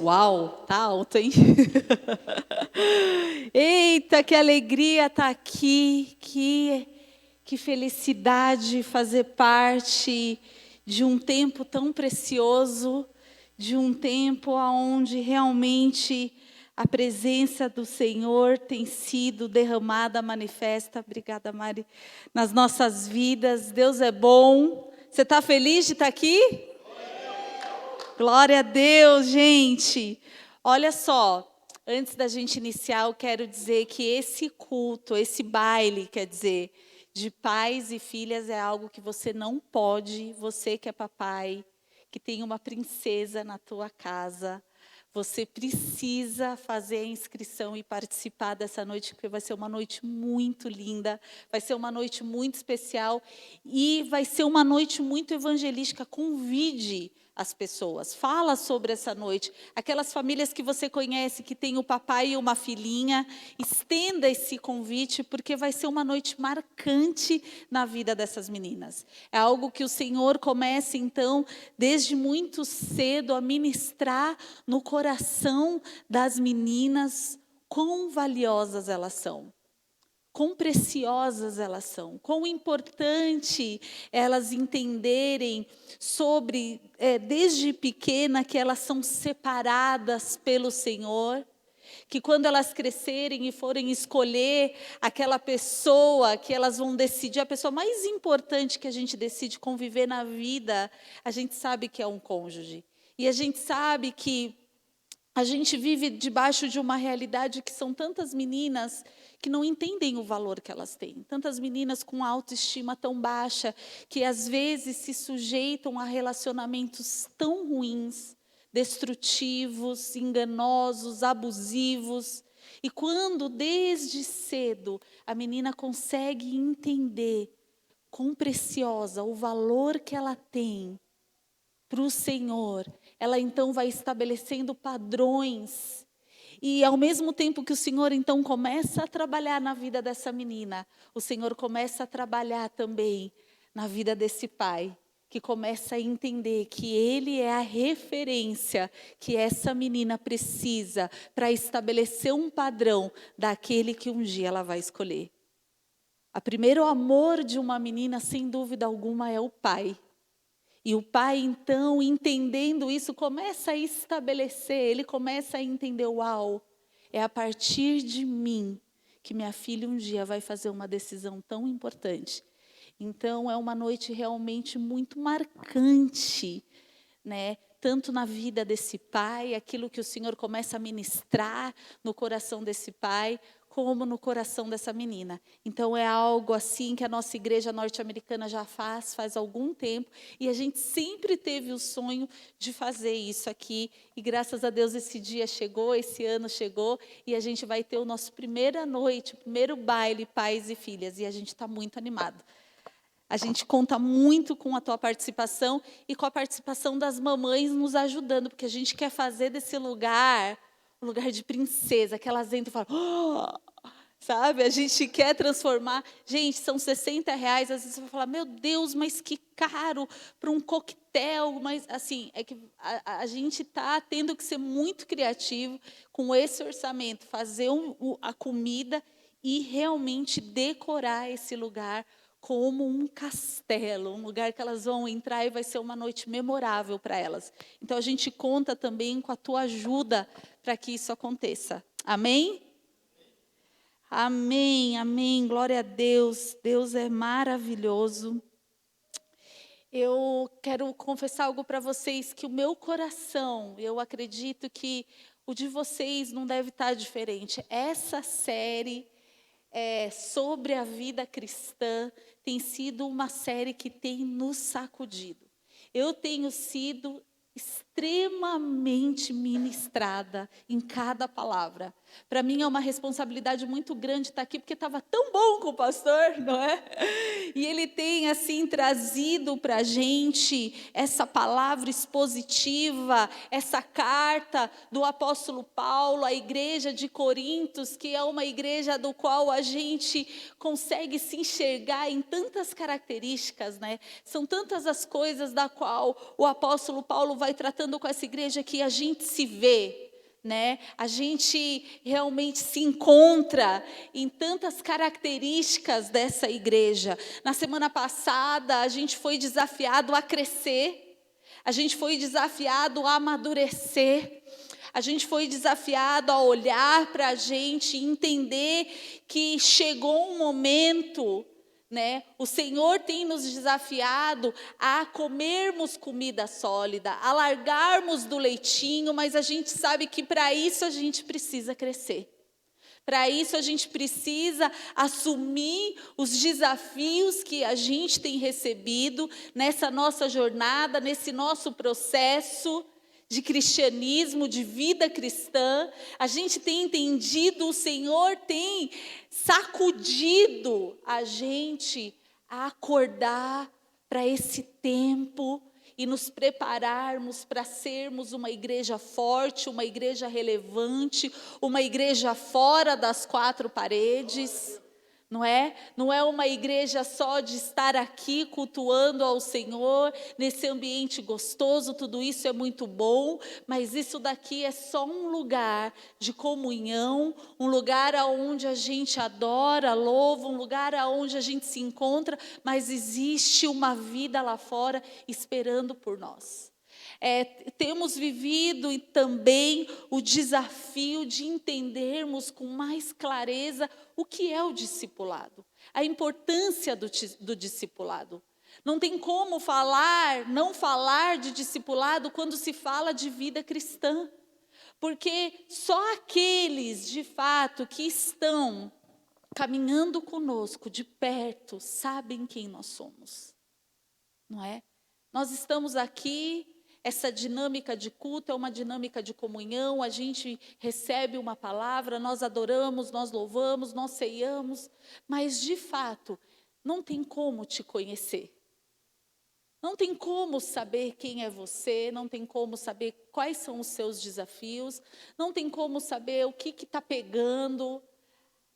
Uau, tá alto, hein? Eita, que alegria estar aqui, que felicidade fazer parte de um tempo tão precioso, de um tempo onde realmente a presença do Senhor tem sido derramada, manifesta. Obrigada, Mari, nas nossas vidas. Deus é bom. Você está feliz de estar aqui? Glória a Deus, gente. Olha só, antes da gente iniciar, eu quero dizer que esse culto, esse baile, quer dizer, de pais e filhas é algo que você não pode, você que é papai, que tem uma princesa na tua casa, você precisa fazer a inscrição e participar dessa noite, porque vai ser uma noite muito linda, vai ser uma noite muito especial e vai ser uma noite muito evangelística. Convide as pessoas, fala sobre essa noite. Aquelas famílias que você conhece, que tem o papai e uma filhinha, estenda esse convite, porque vai ser uma noite marcante na vida dessas meninas. É algo que o Senhor começa, então, desde muito cedo, a ministrar no coração das meninas, quão valiosas elas são. Quão preciosas elas são, quão importante elas entenderem sobre, desde pequena, que elas são separadas pelo Senhor, que quando elas crescerem e forem escolher aquela pessoa que elas vão decidir, a pessoa mais importante que a gente decide conviver na vida, a gente sabe que é um cônjuge. E a gente sabe que a gente vive debaixo de uma realidade que são tantas meninas que não entendem o valor que elas têm. Tantas meninas com autoestima tão baixa, que às vezes se sujeitam a relacionamentos tão ruins, destrutivos, enganosos, abusivos. E quando desde cedo a menina consegue entender quão preciosa o valor que ela tem para o Senhor, ela então vai estabelecendo padrões. E ao mesmo tempo que o Senhor então começa a trabalhar na vida dessa menina, o Senhor começa a trabalhar também na vida desse pai, que começa a entender que ele é a referência que essa menina precisa para estabelecer um padrão daquele que um dia ela vai escolher. O primeiro amor de uma menina, sem dúvida alguma, é o pai. E o pai, então, entendendo isso, começa a estabelecer, ele começa a entender, uau, é a partir de mim que minha filha um dia vai fazer uma decisão tão importante. Então, é uma noite realmente muito marcante, né? Tanto na vida desse pai, aquilo que o Senhor começa a ministrar no coração desse pai, como no coração dessa menina. Então é algo assim que a nossa igreja norte-americana já faz algum tempo, e a gente sempre teve o sonho de fazer isso aqui, e graças a Deus esse dia chegou, esse ano chegou, e a gente vai ter o nosso primeira noite, o primeiro baile pais e filhas, e a gente está muito animado. A gente conta muito com a tua participação e com a participação das mamães nos ajudando, porque a gente quer fazer desse lugar um lugar de princesa, que elas entram e falam, oh! Sabe? A gente quer transformar. Gente, são R$60, às vezes você vai falar, meu Deus, mas que caro para um coquetel. Mas, assim, é que a gente está tendo que ser muito criativo com esse orçamento, fazer a comida e realmente decorar esse lugar como um castelo, um lugar que elas vão entrar e vai ser uma noite memorável para elas. Então, a gente conta também com a tua ajuda para que isso aconteça. Amém? Amém, amém. Glória a Deus. Deus é maravilhoso. Eu quero confessar algo para vocês, que o meu coração, eu acredito que o de vocês não deve estar diferente. Essa série sobre a vida cristã tem sido uma série que tem nos sacudido. Eu tenho sido extremamente ministrada em cada palavra. Para mim é uma responsabilidade muito grande estar aqui, porque estava tão bom com o pastor, não é? E ele tem assim trazido para a gente essa palavra expositiva, essa carta do apóstolo Paulo à igreja de Corintos, que é uma igreja do qual a gente consegue se enxergar em tantas características, né? São tantas as coisas da qual o apóstolo Paulo vai tratando conectando com essa igreja que a gente se vê, né? A gente realmente se encontra em tantas características dessa igreja. Na semana passada, a gente foi desafiado a crescer, a gente foi desafiado a amadurecer, a gente foi desafiado a olhar para a gente e entender que chegou um momento, né? O Senhor tem nos desafiado a comermos comida sólida, a largarmos do leitinho, mas a gente sabe que para isso a gente precisa crescer. Para isso a gente precisa assumir os desafios que a gente tem recebido nessa nossa jornada, nesse nosso processo de cristianismo, de vida cristã. A gente tem entendido, o Senhor tem sacudido a gente a acordar para esse tempo e nos prepararmos para sermos uma igreja forte, uma igreja relevante, uma igreja fora das quatro paredes. Não é? Não é uma igreja só de estar aqui cultuando ao Senhor, nesse ambiente gostoso, tudo isso é muito bom, mas isso daqui é só um lugar de comunhão, um lugar onde a gente adora, louva, um lugar onde a gente se encontra, mas existe uma vida lá fora esperando por nós. Temos vivido também o desafio de entendermos com mais clareza o que é o discipulado, a importância do discipulado. Não tem como não falar de discipulado quando se fala de vida cristã, porque só aqueles, de fato, que estão caminhando conosco de perto, sabem quem nós somos, não é? Nós estamos aqui. Essa dinâmica de culto é uma dinâmica de comunhão, a gente recebe uma palavra, nós adoramos, nós louvamos, nós ceiamos, mas de fato, não tem como te conhecer. Não tem como saber quem é você, não tem como saber quais são os seus desafios, não tem como saber o que está pegando,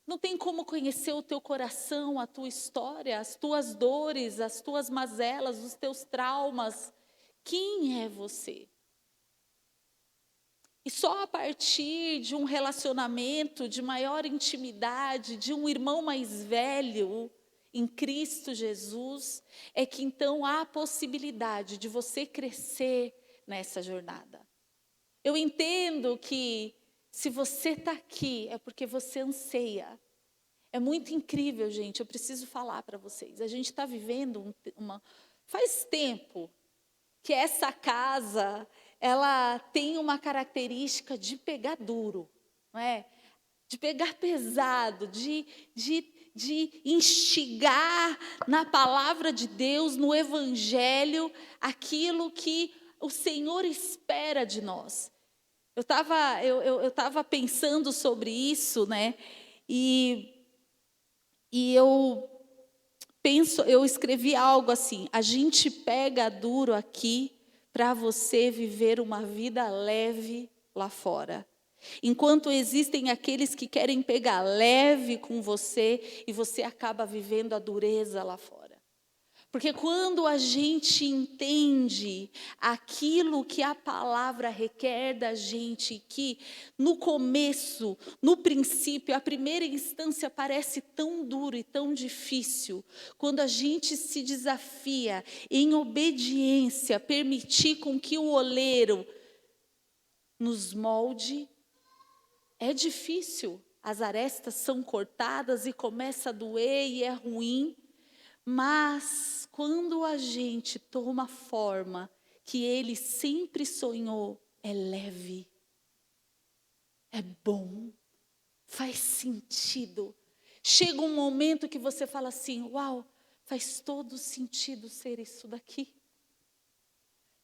não tem como conhecer o teu coração, a tua história, as tuas dores, as tuas mazelas, os teus traumas. Quem é você? E só a partir de um relacionamento de maior intimidade, de um irmão mais velho em Cristo Jesus, é que então há a possibilidade de você crescer nessa jornada. Eu entendo que se você está aqui é porque você anseia. É muito incrível, gente, eu preciso falar para vocês. A gente está vivendo faz tempo que essa casa, ela tem uma característica de pegar duro, não é? De pegar pesado, de instigar na palavra de Deus, no Evangelho, aquilo que o Senhor espera de nós. Eu estava pensando sobre isso, né? E eu escrevi algo assim: a gente pega duro aqui para você viver uma vida leve lá fora. Enquanto existem aqueles que querem pegar leve com você e você acaba vivendo a dureza lá fora. Porque quando a gente entende aquilo que a palavra requer da gente, que no começo, no princípio, a primeira instância parece tão duro e tão difícil, quando a gente se desafia em obediência, permitir com que o oleiro nos molde, é difícil. As arestas são cortadas e começa a doer e é ruim. Mas quando a gente toma a forma que ele sempre sonhou, é leve, é bom, faz sentido. Chega um momento que você fala assim: uau, faz todo sentido ser isso daqui.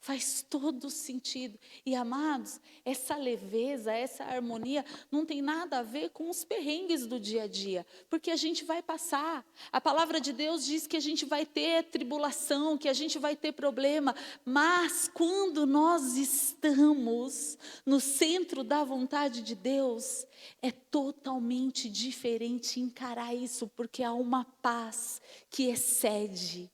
Faz todo sentido. E amados, essa leveza, essa harmonia não tem nada a ver com os perrengues do dia a dia, porque a gente vai passar. A palavra de Deus diz que a gente vai ter tribulação, que a gente vai ter problema, mas quando nós estamos no centro da vontade de Deus, é totalmente diferente encarar isso, porque há uma paz que excede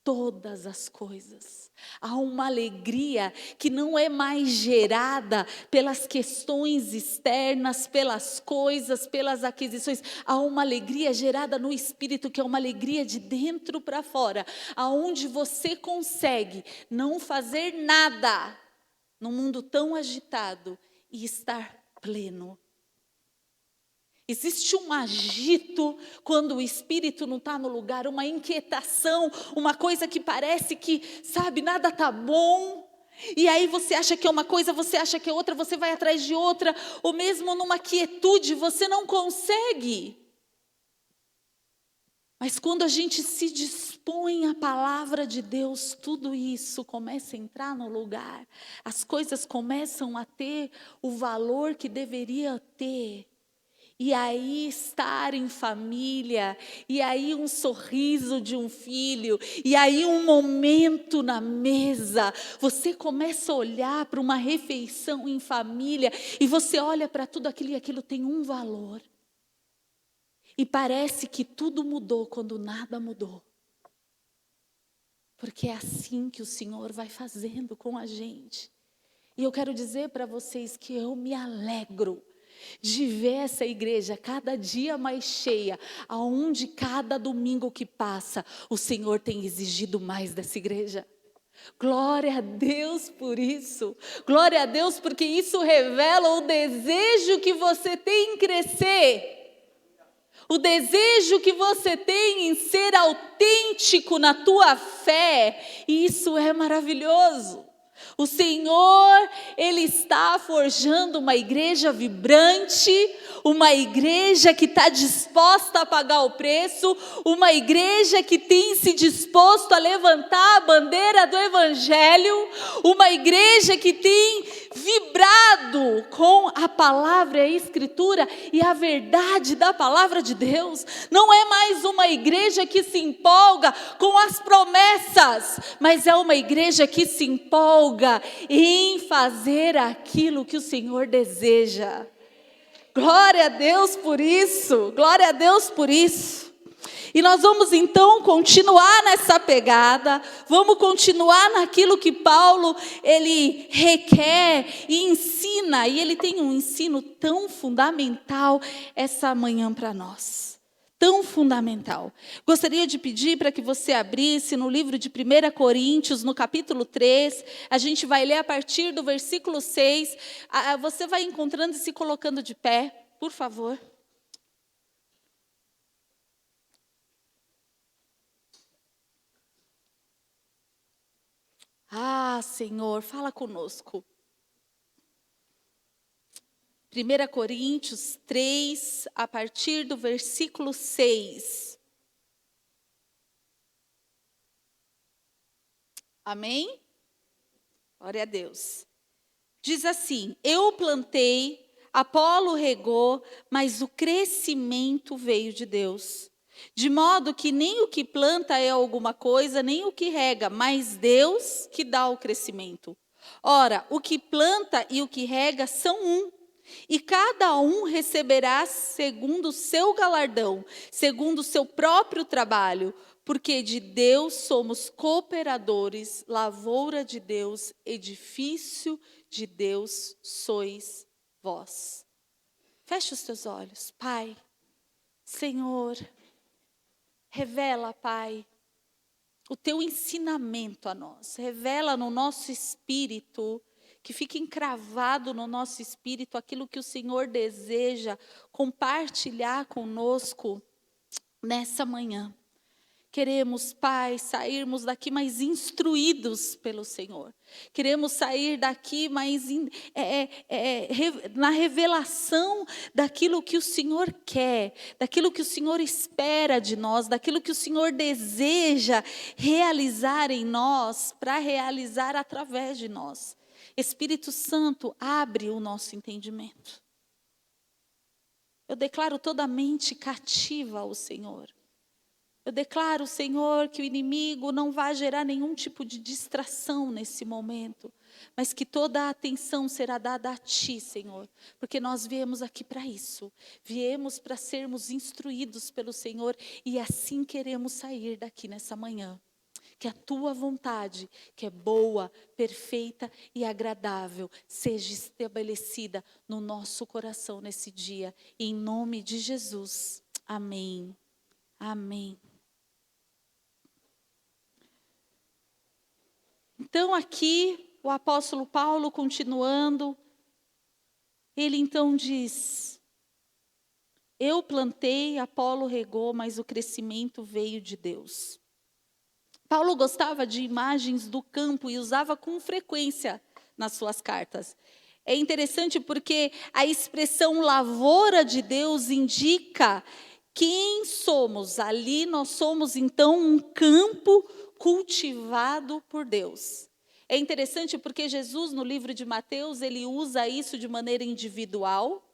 todas as coisas. Há uma alegria que não é mais gerada pelas questões externas, pelas coisas, pelas aquisições. Há uma alegria gerada no Espírito, que é uma alegria de dentro para fora, aonde você consegue não fazer nada num mundo tão agitado e estar pleno. Existe um agito quando o espírito não está no lugar, uma inquietação, uma coisa que parece que, sabe, nada está bom. E aí você acha que é uma coisa, você acha que é outra, você vai atrás de outra, ou mesmo numa quietude você não consegue. Mas quando a gente se dispõe à palavra de Deus, tudo isso começa a entrar no lugar. As coisas começam a ter o valor que deveria ter. E aí estar em família, e aí um sorriso de um filho, e aí um momento na mesa. Você começa a olhar para uma refeição em família, e você olha para tudo aquilo, e aquilo tem um valor. E parece que tudo mudou quando nada mudou. Porque é assim que o Senhor vai fazendo com a gente. E eu quero dizer para vocês que eu me alegro de ver essa igreja cada dia mais cheia, aonde cada domingo que passa, o Senhor tem exigido mais dessa igreja. Glória a Deus por isso. Glória a Deus, porque isso revela o desejo que você tem em crescer. O desejo que você tem em ser autêntico na tua fé. E isso é maravilhoso. O Senhor, Ele está forjando uma igreja vibrante, uma igreja que está disposta a pagar o preço, uma igreja que tem se disposto a levantar a bandeira do Evangelho, uma igreja que tem vibrado com a palavra, a Escritura e a verdade da palavra de Deus. Não é mais uma igreja que se empolga com as promessas, mas é uma igreja que se empolga em fazer aquilo que o Senhor deseja. Glória a Deus por isso, glória a Deus por isso. E nós vamos então continuar nessa pegada, vamos continuar naquilo que Paulo, ele requer e ensina, e ele tem um ensino tão fundamental essa manhã para nós. Tão fundamental. Gostaria de pedir para que você abrisse no livro de 1 Coríntios, no capítulo 3, a gente vai ler a partir do versículo 6, você vai encontrando e se colocando de pé, por favor. Ah, Senhor, fala conosco. 1 Coríntios 3, a partir do versículo 6. Amém? Glória a Deus. Diz assim: eu plantei, Apolo regou, mas o crescimento veio de Deus. De modo que nem o que planta é alguma coisa, nem o que rega, mas Deus que dá o crescimento. Ora, o que planta e o que rega são um, e cada um receberá segundo o seu galardão, segundo o seu próprio trabalho, porque de Deus somos cooperadores, lavoura de Deus, edifício de Deus sois vós. Feche os teus olhos, Pai, Senhor. Revela, Pai, o teu ensinamento a nós. Revela no nosso espírito, que fique encravado no nosso espírito aquilo que o Senhor deseja compartilhar conosco nessa manhã. Queremos, Pai, sairmos daqui mais instruídos pelo Senhor. Queremos sair daqui mais na revelação daquilo que o Senhor quer, daquilo que o Senhor espera de nós, daquilo que o Senhor deseja realizar em nós, para realizar através de nós. Espírito Santo, abre o nosso entendimento. Eu declaro toda a mente cativa ao Senhor. Eu declaro, Senhor, que o inimigo não vai gerar nenhum tipo de distração nesse momento, mas que toda a atenção será dada a Ti, Senhor, porque nós viemos aqui para isso, viemos para sermos instruídos pelo Senhor e assim queremos sair daqui nessa manhã. que a tua vontade, que é boa, perfeita e agradável, seja estabelecida no nosso coração nesse dia. Em nome de Jesus. Amém. Amém. Então aqui o apóstolo Paulo continuando, ele então diz: eu plantei, Apolo regou, mas o crescimento veio de Deus. Paulo gostava de imagens do campo e usava com frequência nas suas cartas. É interessante porque a expressão lavoura de Deus indica quem somos. Ali nós somos então um campo cultivado por Deus. É interessante porque Jesus no livro de Mateus, ele usa isso de maneira individual.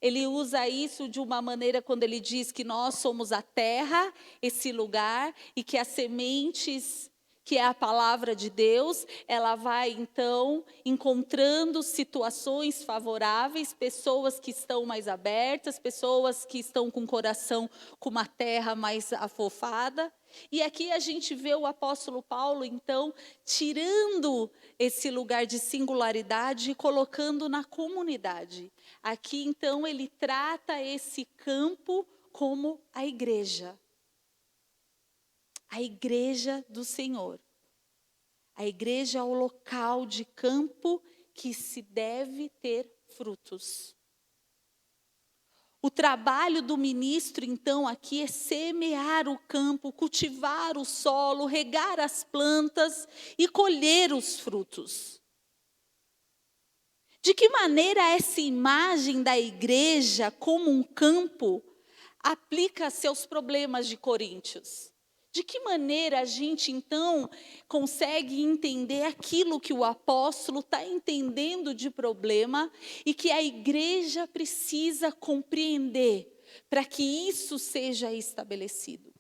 Ele usa isso de uma maneira quando ele diz que nós somos a terra, esse lugar, e que as sementes, que é a palavra de Deus, ela vai então encontrando situações favoráveis, pessoas que estão mais abertas, pessoas que estão com o coração com uma terra mais afofada. E aqui a gente vê o apóstolo Paulo, então, tirando esse lugar de singularidade e colocando na comunidade. Aqui, então, ele trata esse campo como a igreja do Senhor. A igreja é o local de campo que se deve ter frutos. O trabalho do ministro, então, aqui é semear o campo, cultivar o solo, regar as plantas e colher os frutos. De que maneira essa imagem da igreja como um campo aplica-se aos problemas de Coríntios? De que maneira a gente, então, consegue entender aquilo que o apóstolo está entendendo de problema e que a igreja precisa compreender para que isso seja estabelecido?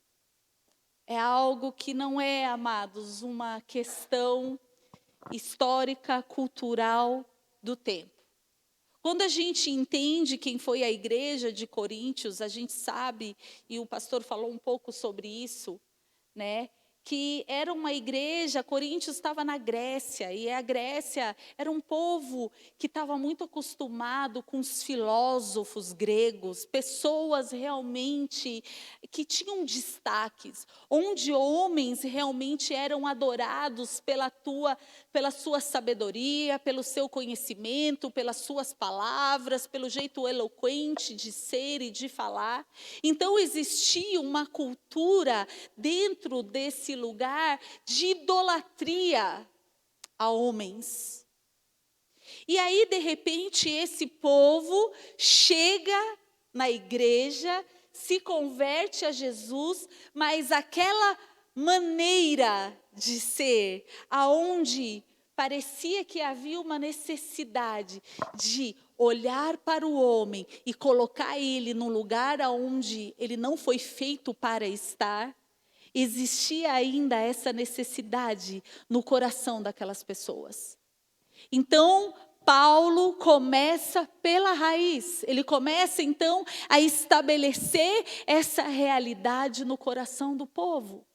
É algo que não é, amados, uma questão histórica, cultural do tempo. Quando a gente entende quem foi a igreja de Coríntios, a gente sabe, e o pastor falou um pouco sobre isso, né? Que era uma igreja, Coríntios estava na Grécia, e a Grécia era um povo que estava muito acostumado com os filósofos gregos, pessoas realmente que tinham destaques, onde homens realmente eram adorados pela sua sabedoria, pelo seu conhecimento, pelas suas palavras, pelo jeito eloquente de ser e de falar. Então existia uma cultura dentro desse lugar de idolatria a homens. E aí, de repente, esse povo chega na igreja, se converte a Jesus, mas aquela maneira de ser, aonde parecia que havia uma necessidade de olhar para o homem e colocar ele no lugar aonde ele não foi feito para estar, existia ainda essa necessidade no coração daquelas pessoas. Então, Paulo começa pela raiz. Ele começa, então, a estabelecer essa realidade no coração do povo.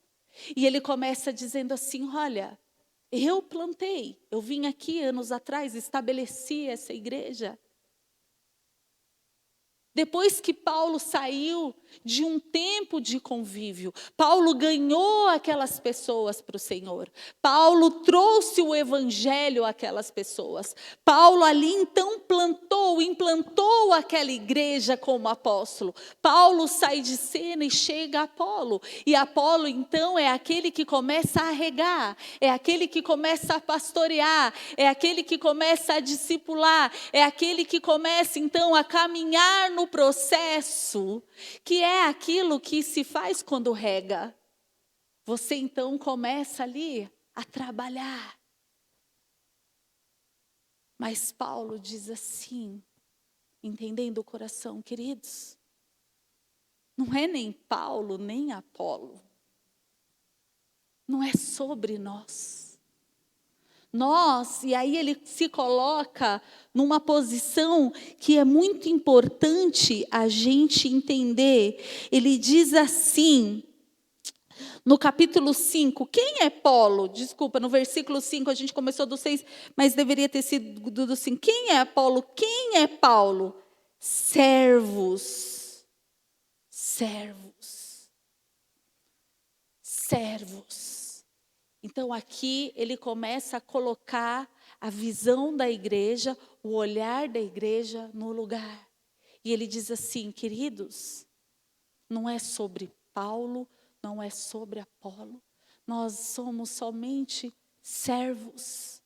E ele começa dizendo assim: olha, eu plantei, eu vim aqui anos atrás, estabeleci essa igreja. Depois que Paulo saiu de um tempo de convívio, Paulo ganhou aquelas pessoas para o Senhor. Paulo trouxe o evangelho àquelas pessoas. Paulo ali então implantou aquela igreja como apóstolo. Paulo sai de cena e chega a Apolo. E Apolo então é aquele que começa a regar, é aquele que começa a pastorear, é aquele que começa a discipular, é aquele que começa então a caminhar no processo, que é aquilo que se faz quando rega. Você então começa ali a trabalhar. Mas Paulo diz assim, entendendo o coração, queridos, não é nem Paulo, nem Apolo. Não é sobre nós. Nós, e aí ele se coloca numa posição que é muito importante a gente entender. Ele diz assim, No capítulo 5, quem é Apolo? Desculpa, no versículo 5 a gente começou do 6, mas deveria ter sido do 5. Quem é Apolo? Quem é Paulo? Servos. Servos. Servos. Então aqui ele começa a colocar a visão da igreja, o olhar da igreja no lugar. E ele diz assim, queridos, não é sobre Paulo, não é sobre Apolo. Nós somos somente servos.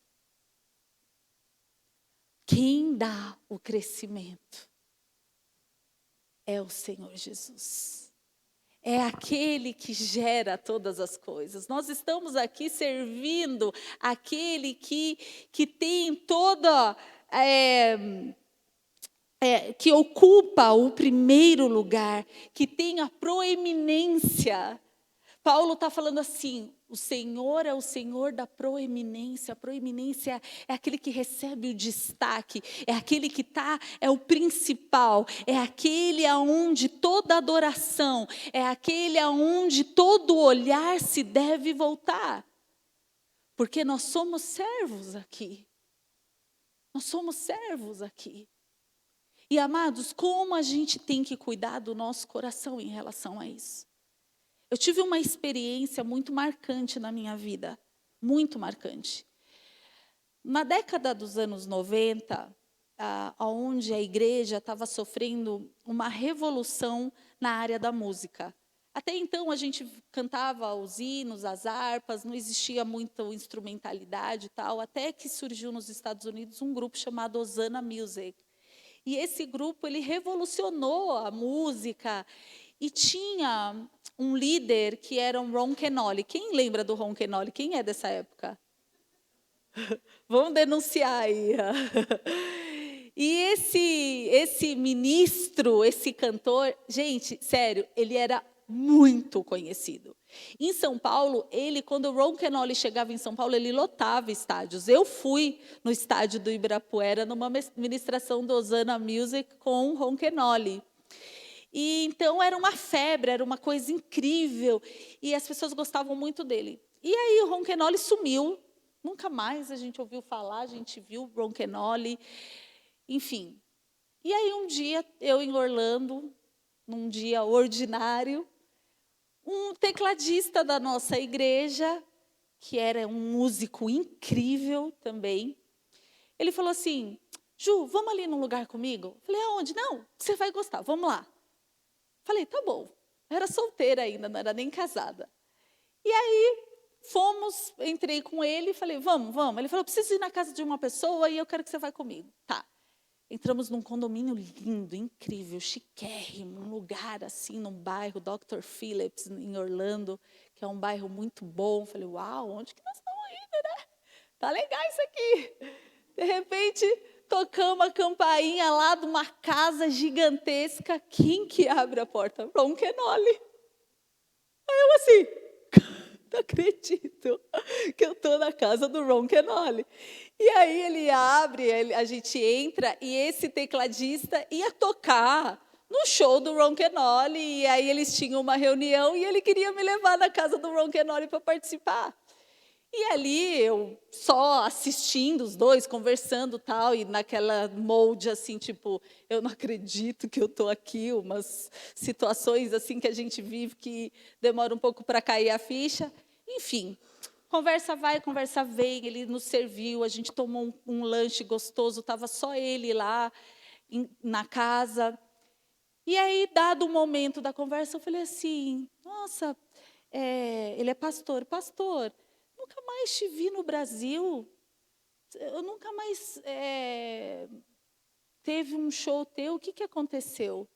Quem dá o crescimento é o Senhor Jesus. É aquele que gera todas as coisas. Nós estamos aqui servindo aquele que tem toda... que ocupa o primeiro lugar, que tem a proeminência. Paulo está falando assim, o Senhor é o Senhor da proeminência. A proeminência é aquele que recebe o destaque, é aquele que é o principal, é aquele aonde toda adoração, é aquele aonde todo olhar se deve voltar. Porque nós somos servos aqui. Nós somos servos aqui. E, amados, como a gente tem que cuidar do nosso coração em relação a isso? Eu tive uma experiência muito marcante na minha vida, muito marcante. Na década dos anos 90, onde a igreja estava sofrendo uma revolução na área da música. Até então a gente cantava os hinos, as harpas, não existia muita instrumentalidade e tal, até que surgiu nos Estados Unidos um grupo chamado Hosanna Music. E esse grupo, ele revolucionou a música e tinha um líder que era o Ron Kenoly. Quem lembra do Ron Kenoly? Quem é dessa época? Vamos denunciar aí. E esse ministro, esse cantor, gente, sério, ele era muito conhecido. Em São Paulo, quando o Ron Kenoly chegava em São Paulo, ele lotava estádios. Eu fui no estádio do Ibirapuera, numa ministração do Hosanna Music com o Ron Kenoly. E então era uma febre, era uma coisa incrível, e as pessoas gostavam muito dele. E aí o Ron Kenoly sumiu, nunca mais a gente ouviu falar, a gente viu o Ron Kenoly, enfim. E aí um dia, eu em Orlando, num dia ordinário, um tecladista da nossa igreja, que era um músico incrível também, ele falou assim, Ju, vamos ali num lugar comigo? Eu falei, aonde? Não, você vai gostar, vamos lá. Falei, tá bom. Eu era solteira ainda, não era nem casada. E aí, entrei com ele e falei, vamos. Ele falou, preciso ir na casa de uma pessoa e eu quero que você vá comigo. Tá. Entramos num condomínio lindo, incrível, chiquérrimo, um lugar assim, num bairro, Dr. Phillips, em Orlando, que é um bairro muito bom. Falei, uau, onde que nós estamos indo, né? Tá legal isso aqui. De repente, tocamos a campainha lá de uma casa gigantesca. Quem que abre a porta? Ron Kenoly. Aí eu assim, não acredito que eu estou na casa do Ron Kenoly. E aí ele abre, a gente entra, e esse tecladista ia tocar no show do Ron Kenoly. E aí eles tinham uma reunião e ele queria me levar na casa do Ron Kenoly para participar. E ali eu só assistindo os dois, conversando tal, e naquela molde assim, tipo, eu não acredito que eu estou aqui, umas situações assim que a gente vive que demora um pouco para cair a ficha. Enfim, conversa vai, conversa vem, ele nos serviu, a gente tomou um lanche gostoso, estava só ele lá na casa. E aí, dado o momento da conversa, eu falei assim, nossa, ele é pastor, nunca mais te vi no Brasil, eu nunca mais teve um show teu, o que aconteceu?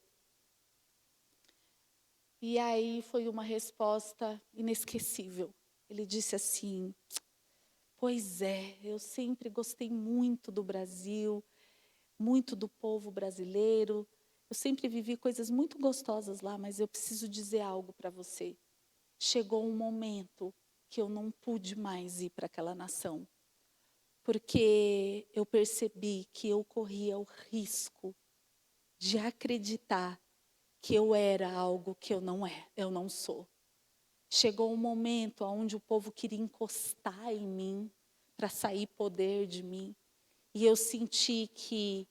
E aí foi uma resposta inesquecível. Ele disse assim, pois é, eu sempre gostei muito do Brasil, muito do povo brasileiro, eu sempre vivi coisas muito gostosas lá, mas eu preciso dizer algo para você. Chegou um momento que eu não pude mais ir para aquela nação, porque eu percebi que eu corria o risco de acreditar que eu era algo que eu não sou. chegou um momento onde o povo queria encostar em mim, para sair poder de mim. E eu senti que,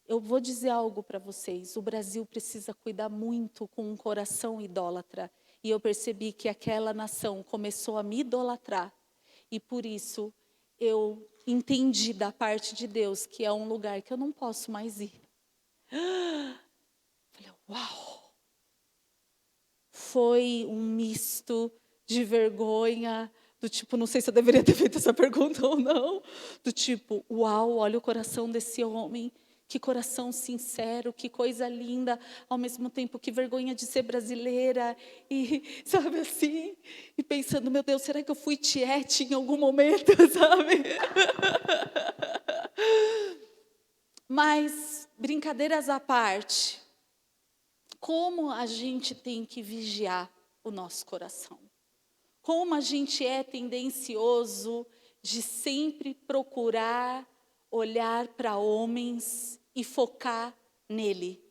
eu vou dizer algo para vocês, o Brasil precisa cuidar muito com um coração idólatra. E eu percebi que aquela nação começou a me idolatrar. E por isso eu entendi da parte de Deus que é um lugar que eu não posso mais ir. Falei, uau! Foi um misto de vergonha, do tipo, não sei se eu deveria ter feito essa pergunta ou não, do tipo, uau, olha o coração desse homem, que coração sincero, que coisa linda, ao mesmo tempo que vergonha de ser brasileira, e sabe assim, e pensando, meu Deus, será que eu fui tiete em algum momento, sabe? Mas, brincadeiras à parte, como a gente tem que vigiar o nosso coração. Como a gente é tendencioso de sempre procurar olhar para homens e focar nele.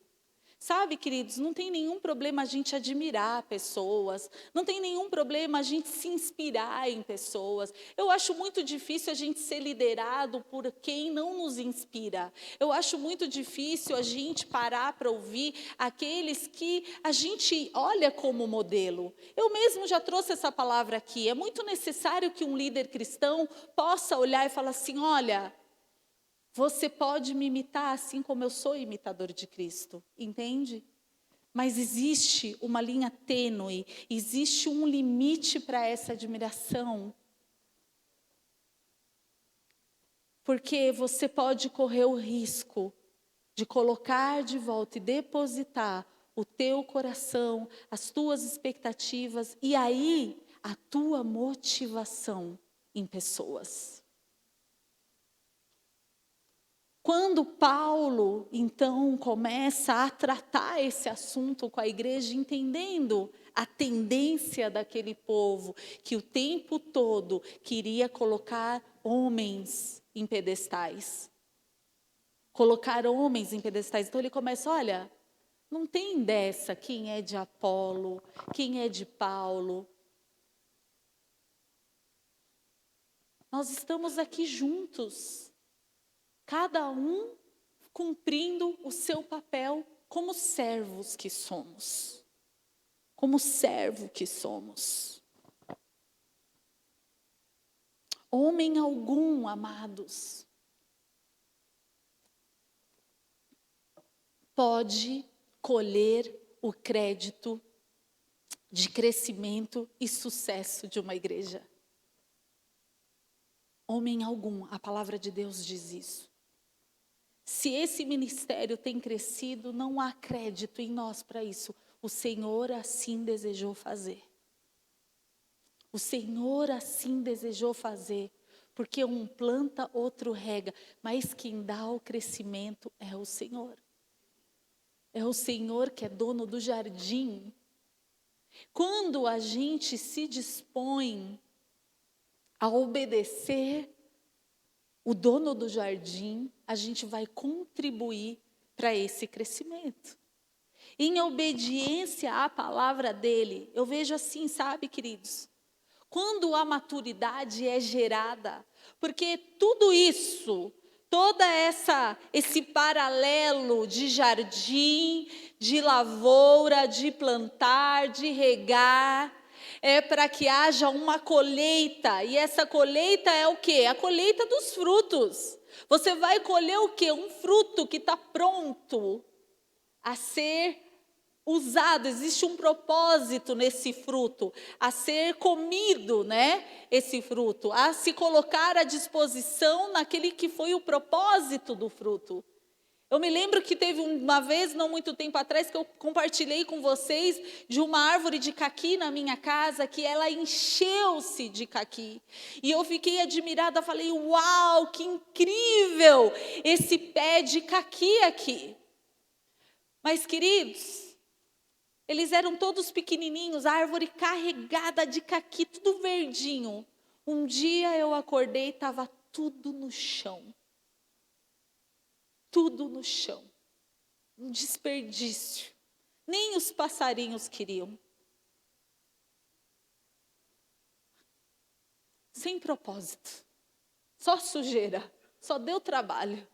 Sabe, queridos, não tem nenhum problema a gente admirar pessoas, não tem nenhum problema a gente se inspirar em pessoas. Eu acho muito difícil a gente ser liderado por quem não nos inspira. Eu acho muito difícil a gente parar para ouvir aqueles que a gente olha como modelo. Eu mesmo já trouxe essa palavra aqui. É muito necessário que um líder cristão possa olhar e falar assim, olha, você pode me imitar assim como eu sou imitador de Cristo, entende? Mas existe uma linha tênue, existe um limite para essa admiração. Porque você pode correr o risco de colocar de volta e depositar o teu coração, as tuas expectativas e aí a tua motivação em pessoas. Quando Paulo, então, começa a tratar esse assunto com a igreja, entendendo a tendência daquele povo, que o tempo todo queria colocar homens em pedestais. Colocar homens em pedestais. Então ele começa, olha, não tem dessa quem é de Apolo, quem é de Paulo. Nós estamos aqui juntos. Cada um cumprindo o seu papel como servos que somos. Como servo que somos. Homem algum, amados, pode colher o crédito de crescimento e sucesso de uma igreja. Homem algum, a palavra de Deus diz isso. Se esse ministério tem crescido, não há crédito em nós para isso. O Senhor assim desejou fazer. O Senhor assim desejou fazer. Porque um planta, outro rega. Mas quem dá o crescimento é o Senhor. É o Senhor que é dono do jardim. Quando a gente se dispõe a obedecer o dono do jardim, a gente vai contribuir para esse crescimento. Em obediência à palavra dele, eu vejo assim, sabe, queridos? Quando a maturidade é gerada, porque tudo isso, esse paralelo de jardim, de lavoura, de plantar, de regar, é para que haja uma colheita. E essa colheita é o quê? A colheita dos frutos. Você vai colher o quê? Um fruto que está pronto a ser usado. Existe um propósito nesse fruto, a ser comido, né? Esse fruto, a se colocar à disposição naquele que foi o propósito do fruto. Eu me lembro que teve uma vez, não muito tempo atrás, que eu compartilhei com vocês de uma árvore de caqui na minha casa, que ela encheu-se de caqui. E eu fiquei admirada, falei, uau, que incrível esse pé de caqui aqui. Mas, queridos, eles eram todos pequenininhos, a árvore carregada de caqui, tudo verdinho. Um dia eu acordei e estava tudo no chão. Tudo no chão, um desperdício, nem os passarinhos queriam. sem propósito, só sujeira, só deu trabalho,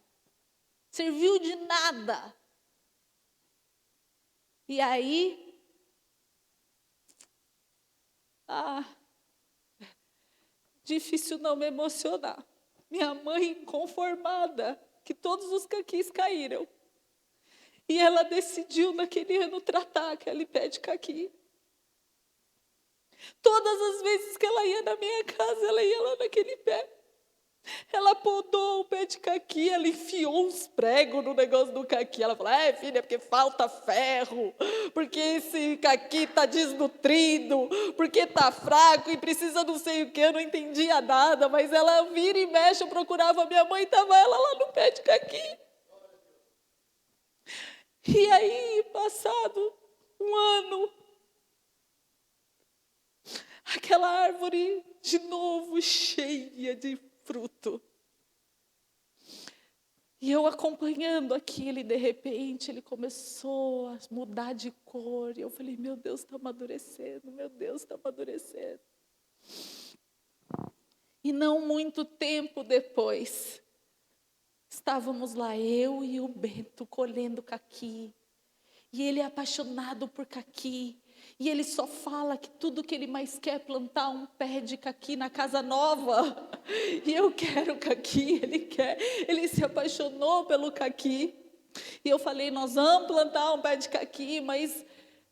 serviu de nada. E aí, difícil não me emocionar. Minha mãe inconformada, que todos os caquis caíram. E ela decidiu naquele ano tratar aquele pé de caqui. Todas as vezes que ela ia na minha casa, ela ia lá naquele pé. Ela podou o pé de caqui, ela enfiou uns pregos no negócio do caqui. Ela falou, filha, porque falta ferro, porque esse caqui está desnutrido, porque está fraco e precisa não sei o que. Eu não entendia nada, mas ela vira e mexe, eu procurava a minha mãe, estava ela lá no pé de caqui. E aí, passado um ano, aquela árvore de novo cheia de fruto. E eu acompanhando aquilo, e de repente ele começou a mudar de cor. E eu falei, meu Deus, está amadurecendo, meu Deus, está amadurecendo. E não muito tempo depois, estávamos lá, eu e o Bento, colhendo caqui. E ele é apaixonado por caqui. E ele só fala que tudo que ele mais quer é plantar um pé de caqui na casa nova. E eu quero caqui, ele quer. Ele se apaixonou pelo caqui. E eu falei, nós vamos plantar um pé de caqui, mas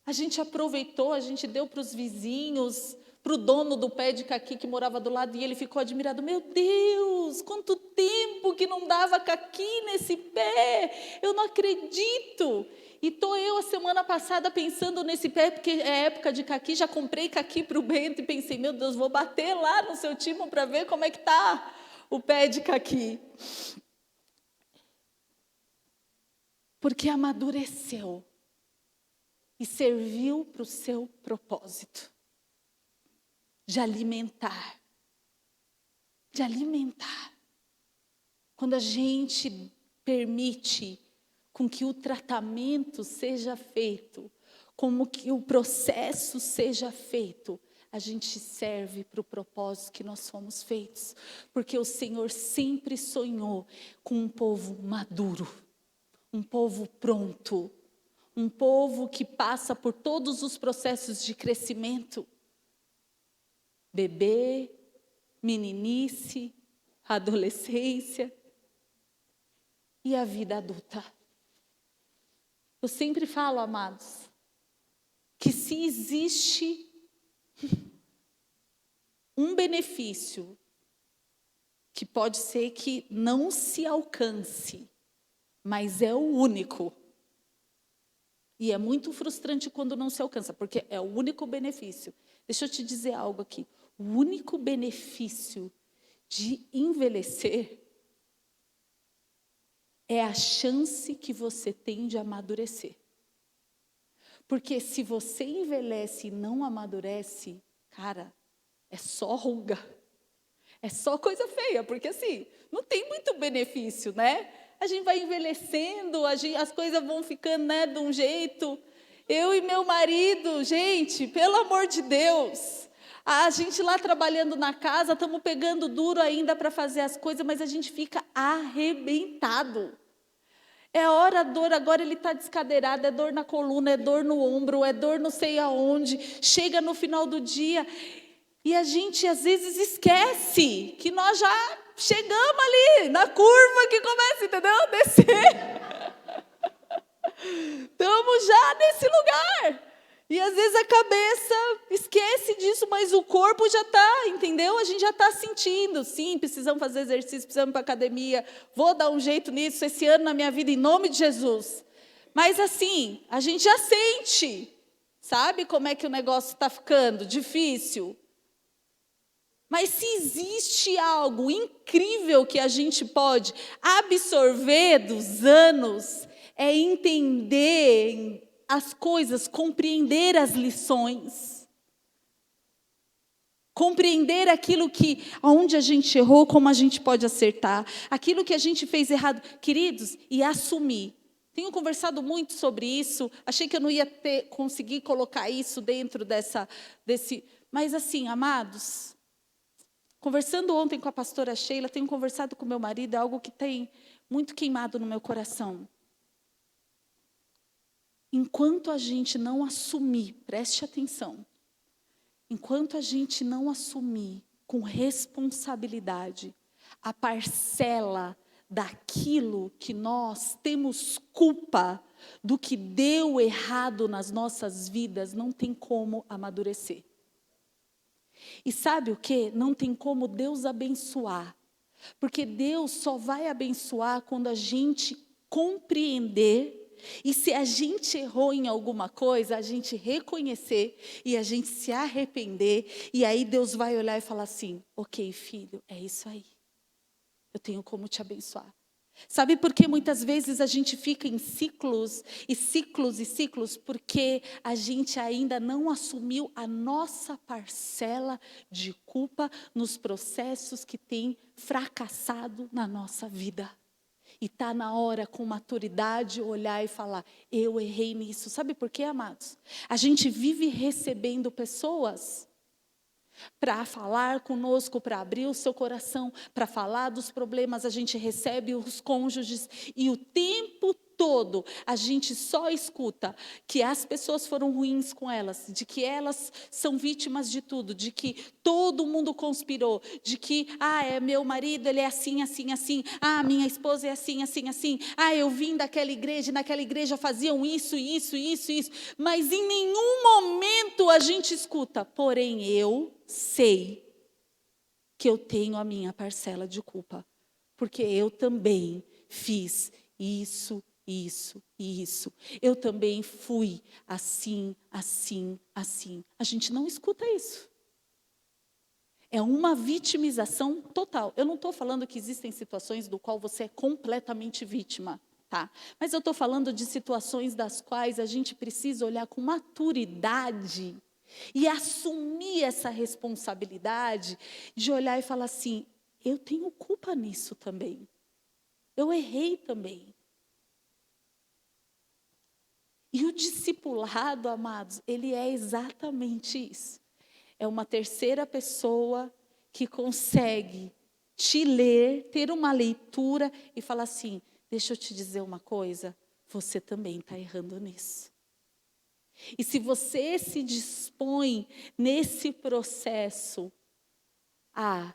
a gente aproveitou, a gente deu para os vizinhos, para o dono do pé de caqui que morava do lado, e ele ficou admirado. Meu Deus, quanto tempo que não dava caqui nesse pé, eu não acredito. E estou eu, a semana passada, pensando nesse pé, porque é época de caqui, já comprei caqui para o Bento, e pensei, meu Deus, vou bater lá no seu timo para ver como é que está o pé de caqui. Porque amadureceu e serviu para o seu propósito. De alimentar. Quando a gente permite com que o tratamento seja feito, como que o processo seja feito, a gente serve para o propósito que nós fomos feitos. Porque o Senhor sempre sonhou com um povo maduro, um povo pronto, um povo que passa por todos os processos de crescimento. Bebê, meninice, adolescência e a vida adulta. Eu sempre falo, amados, que se existe um benefício que pode ser que não se alcance, mas é o único. E é muito frustrante quando não se alcança, porque é o único benefício. Deixa eu te dizer algo aqui. O único benefício de envelhecer é a chance que você tem de amadurecer. Porque se você envelhece e não amadurece, cara, é só ruga. É só coisa feia, porque assim, não tem muito benefício, né? A gente vai envelhecendo, as coisas vão ficando, né, de um jeito. Eu e meu marido, gente, pelo amor de Deus, a gente lá trabalhando na casa, estamos pegando duro ainda para fazer as coisas, mas a gente fica arrebentado. É hora dor, agora ele está descadeirado, é dor na coluna, é dor no ombro, é dor não sei aonde. Chega no final do dia e a gente às vezes esquece que nós já chegamos ali na curva que começa, entendeu? A descer. Estamos já nesse lugar. E às vezes a cabeça esquece disso, mas o corpo já está, entendeu? A gente já está sentindo. Sim, precisamos fazer exercício, precisamos ir para a academia. Vou dar um jeito nisso esse ano na minha vida, em nome de Jesus. Mas assim, a gente já sente. Sabe como é que o negócio está ficando? Difícil. Mas se existe algo incrível que a gente pode absorver dos anos, é entender as coisas, compreender as lições. Compreender aquilo que, onde a gente errou, como a gente pode acertar. Aquilo que a gente fez errado, queridos, e assumir. Tenho conversado muito sobre isso, achei que eu não ia conseguir colocar isso dentro desse... Mas assim, amados, Conversando ontem com a pastora Sheila, tenho conversado com meu marido, é algo que tem muito queimado no meu coração. Enquanto a gente não assumir, preste atenção, enquanto a gente não assumir com responsabilidade a parcela daquilo que nós temos culpa, do que deu errado nas nossas vidas, não tem como amadurecer. E sabe o que? Não tem como Deus abençoar. Porque Deus só vai abençoar quando a gente compreender. E se a gente errou em alguma coisa, a gente reconhecer e a gente se arrepender. E aí Deus vai olhar e falar assim: ok, filho, é isso aí. Eu tenho como te abençoar. Sabe por que muitas vezes a gente fica em ciclos e ciclos e ciclos? Porque a gente ainda não assumiu a nossa parcela de culpa nos processos que tem fracassado na nossa vida. E está na hora, com maturidade, olhar e falar: eu errei nisso. Sabe por quê, amados? A gente vive recebendo pessoas para falar conosco, para abrir o seu coração, para falar dos problemas. A gente recebe os cônjuges e o tempo todo a gente só escuta que as pessoas foram ruins com elas, de que elas são vítimas de tudo, de que todo mundo conspirou, de que, é meu marido, ele é assim, assim, assim, minha esposa é assim, assim, assim, eu vim daquela igreja, e naquela igreja faziam isso, isso, isso, isso, mas em nenhum momento a gente escuta: porém eu sei que eu tenho a minha parcela de culpa, porque eu também fiz isso, isso e isso. Eu também fui assim, assim, assim. A gente não escuta isso. É uma vitimização total. Eu não estou falando que existem situações do qual você é completamente vítima, tá? Mas eu estou falando de situações das quais a gente precisa olhar com maturidade e assumir essa responsabilidade de olhar e falar assim: eu tenho culpa nisso também. Eu errei também. E o discipulado, amados, ele é exatamente isso. É uma terceira pessoa que consegue te ler, ter uma leitura e falar assim: deixa eu te dizer uma coisa, você também está errando nisso. E se você se dispõe nesse processo a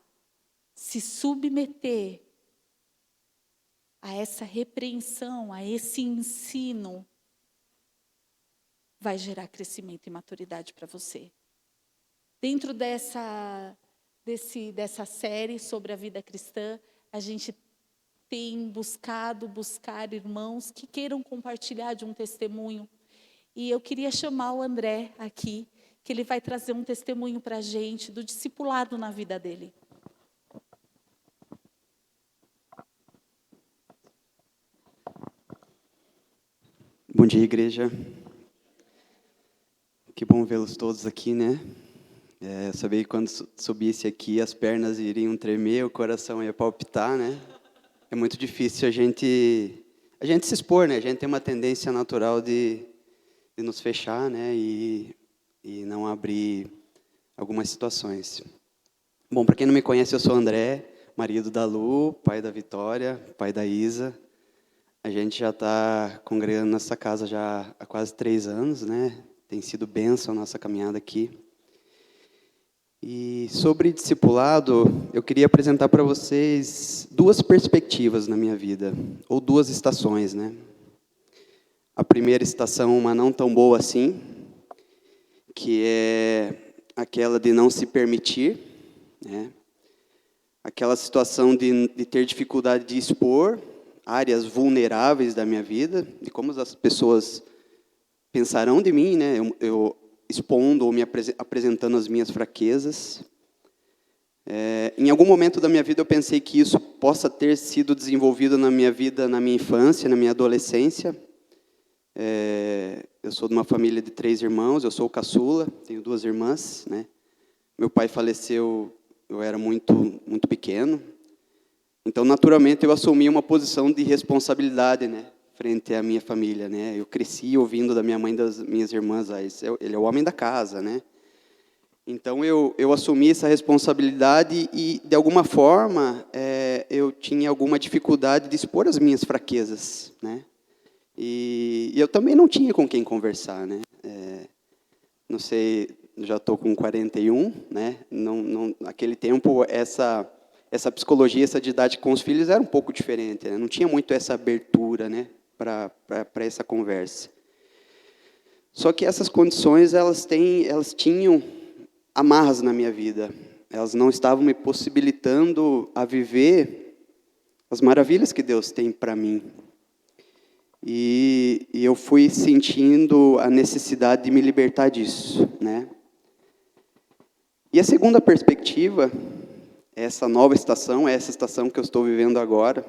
se submeter a essa repreensão, a esse ensino, vai gerar crescimento e maturidade para você. Dentro dessa série sobre a vida cristã, a gente tem buscar irmãos que queiram compartilhar de um testemunho. E eu queria chamar o André aqui, que ele vai trazer um testemunho para a gente do discipulado na vida dele. Bom dia, igreja. Que bom vê-los todos aqui, né? Eu sabia que quando subisse aqui as pernas iriam tremer, o coração ia palpitar, né? É muito difícil a gente se expor, né? A gente tem uma tendência natural de nos fechar, né? E não abrir algumas situações. Bom, para quem não me conhece, eu sou o André, marido da Lu, pai da Vitória, pai da Isa. A gente já está congregando nessa casa já há quase 3 anos, né? Tem sido bênção a nossa caminhada aqui. E sobre discipulado, eu queria apresentar para vocês 2 perspectivas na minha vida, ou 2 estações, né? A primeira estação, uma não tão boa assim, que é aquela de não se permitir, né? Aquela situação de ter dificuldade de expor áreas vulneráveis da minha vida, de como as pessoas pensarão de mim, né? Eu expondo ou me apresentando as minhas fraquezas. Em algum momento da minha vida eu pensei que isso possa ter sido desenvolvido na minha vida, na minha infância, na minha adolescência. Eu sou de uma família de 3 irmãos, eu sou o caçula, tenho 2 irmãs, né? Meu pai faleceu, eu era muito pequeno. Então, naturalmente, eu assumi uma posição de responsabilidade, né, frente à minha família, né? Eu cresci ouvindo da minha mãe e das minhas irmãs: ele é o homem da casa, né? Então, eu assumi essa responsabilidade e, de alguma forma, eu tinha alguma dificuldade de expor as minhas fraquezas, né? E eu também não tinha com quem conversar, né? Não sei, já estou com 41, né? Naquele tempo, essa psicologia, essa didática com os filhos era um pouco diferente, né? Não tinha muito essa abertura, né, para essa conversa. Só que essas condições, elas tinham amarras na minha vida. Elas não estavam me possibilitando a viver as maravilhas que Deus tem para mim. E eu fui sentindo a necessidade de me libertar disso, né? E a segunda perspectiva, essa nova estação, é essa estação que eu estou vivendo agora,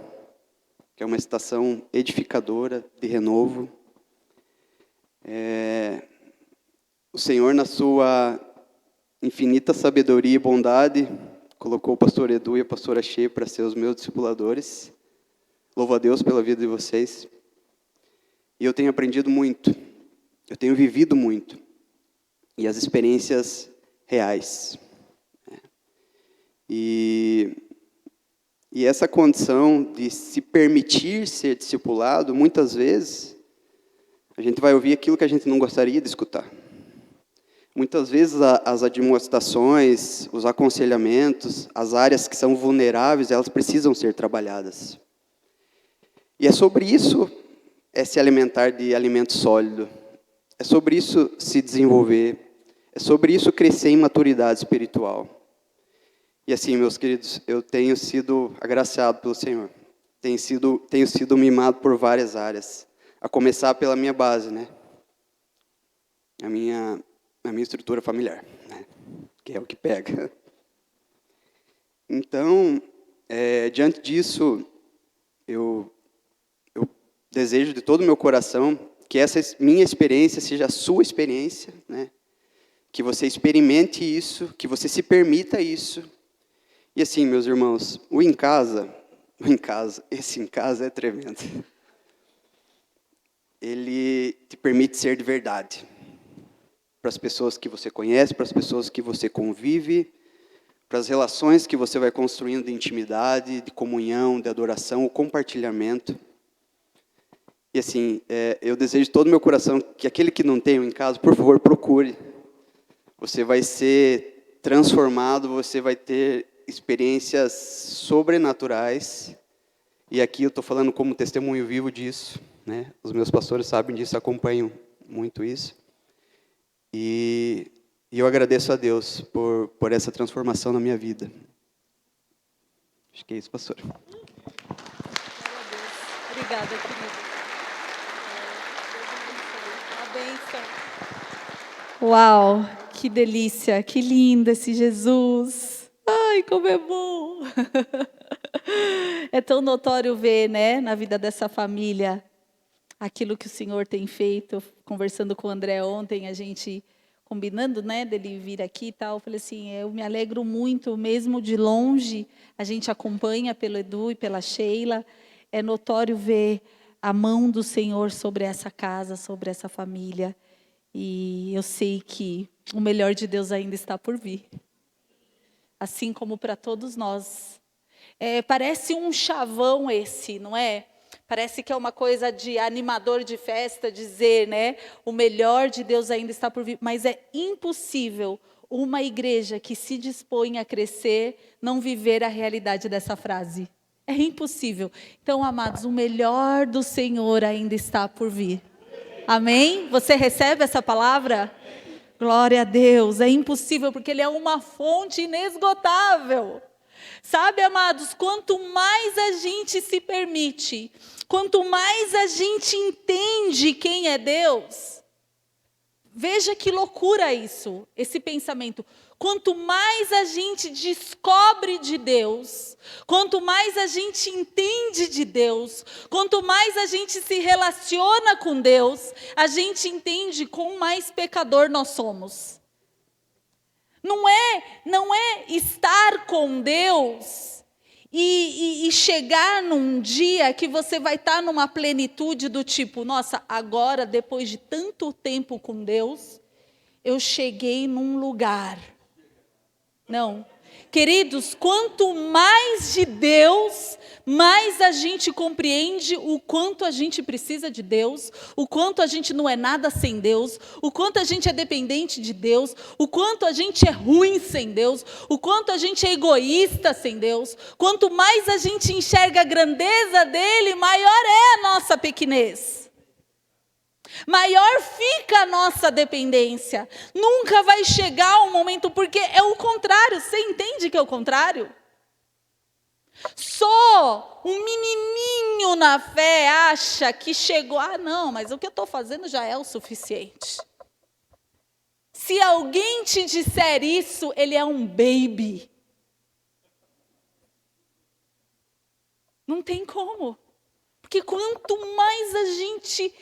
que é uma estação edificadora, de renovo. O Senhor, na sua infinita sabedoria e bondade, colocou o pastor Edu e a pastora Shea para ser os meus discipuladores. Louvo a Deus pela vida de vocês. E eu tenho aprendido muito, eu tenho vivido muito, e as experiências reais. E essa condição de se permitir ser discipulado, muitas vezes, a gente vai ouvir aquilo que a gente não gostaria de escutar. Muitas vezes as admoestações, os aconselhamentos, as áreas que são vulneráveis, elas precisam ser trabalhadas. E é sobre isso se alimentar de alimento sólido. É sobre isso se desenvolver. É sobre isso crescer em maturidade espiritual. E assim, meus queridos, eu tenho sido agraciado pelo Senhor. Tenho sido mimado por várias áreas. A começar pela minha base, né? A minha estrutura familiar, né? Que é o que pega. Então, diante disso, eu desejo de todo o meu coração que essa minha experiência seja a sua experiência, né? Que você experimente isso, que você se permita isso. E assim, meus irmãos, esse em casa é tremendo. Ele te permite ser de verdade. Para as pessoas que você conhece, para as pessoas que você convive, para as relações que você vai construindo de intimidade, de comunhão, de adoração, o compartilhamento. E assim, eu desejo de todo o meu coração que aquele que não tem em casa, por favor, procure. Você vai ser transformado, você vai ter experiências sobrenaturais. E aqui eu estou falando como testemunho vivo disso, né? Os meus pastores sabem disso, acompanham muito isso. E eu agradeço a Deus por essa transformação na minha vida. Acho que é isso, pastor. Obrigada, querido. Uau, que delícia, que lindo esse Jesus. Ai, como é bom. É tão notório ver, né, na vida dessa família, aquilo que o Senhor tem feito. Conversando com o André ontem, a gente combinando, né, dele vir aqui e tal. Eu falei assim, eu me alegro muito, mesmo de longe, a gente acompanha pelo Edu e pela Sheila. É notório ver a mão do Senhor sobre essa casa, sobre essa família. E eu sei que o melhor de Deus ainda está por vir. Assim como para todos nós. Parece um chavão esse, não é? Parece que é uma coisa de animador de festa, dizer, né? O melhor de Deus ainda está por vir. Mas é impossível uma igreja que se dispõe a crescer não viver a realidade dessa frase. É impossível. Então, amados, o melhor do Senhor ainda está por vir. Amém? Você recebe essa palavra? Glória a Deus. É impossível porque Ele é uma fonte inesgotável. Sabe, amados, quanto mais a gente se permite, quanto mais a gente entende quem é Deus, veja que loucura isso, esse pensamento. Quanto mais a gente descobre de Deus, quanto mais a gente entende de Deus, quanto mais a gente se relaciona com Deus, a gente entende quão mais pecador nós somos. Não é estar com Deus e chegar num dia que você vai estar numa plenitude do tipo, nossa, agora, depois de tanto tempo com Deus, eu cheguei num lugar Não. Queridos, quanto mais de Deus, mais a gente compreende o quanto a gente precisa de Deus, o quanto a gente não é nada sem Deus, o quanto a gente é dependente de Deus, o quanto a gente é ruim sem Deus, o quanto a gente é egoísta sem Deus. Quanto mais a gente enxerga a grandeza dele, maior é a nossa pequenez. Maior fica a nossa dependência. Nunca vai chegar um momento, porque é o contrário. Você entende que é o contrário? Só um menininho na fé acha que chegou. Não, mas o que eu estou fazendo já é o suficiente. Se alguém te disser isso, ele é um baby. Não tem como. Porque quanto mais a gente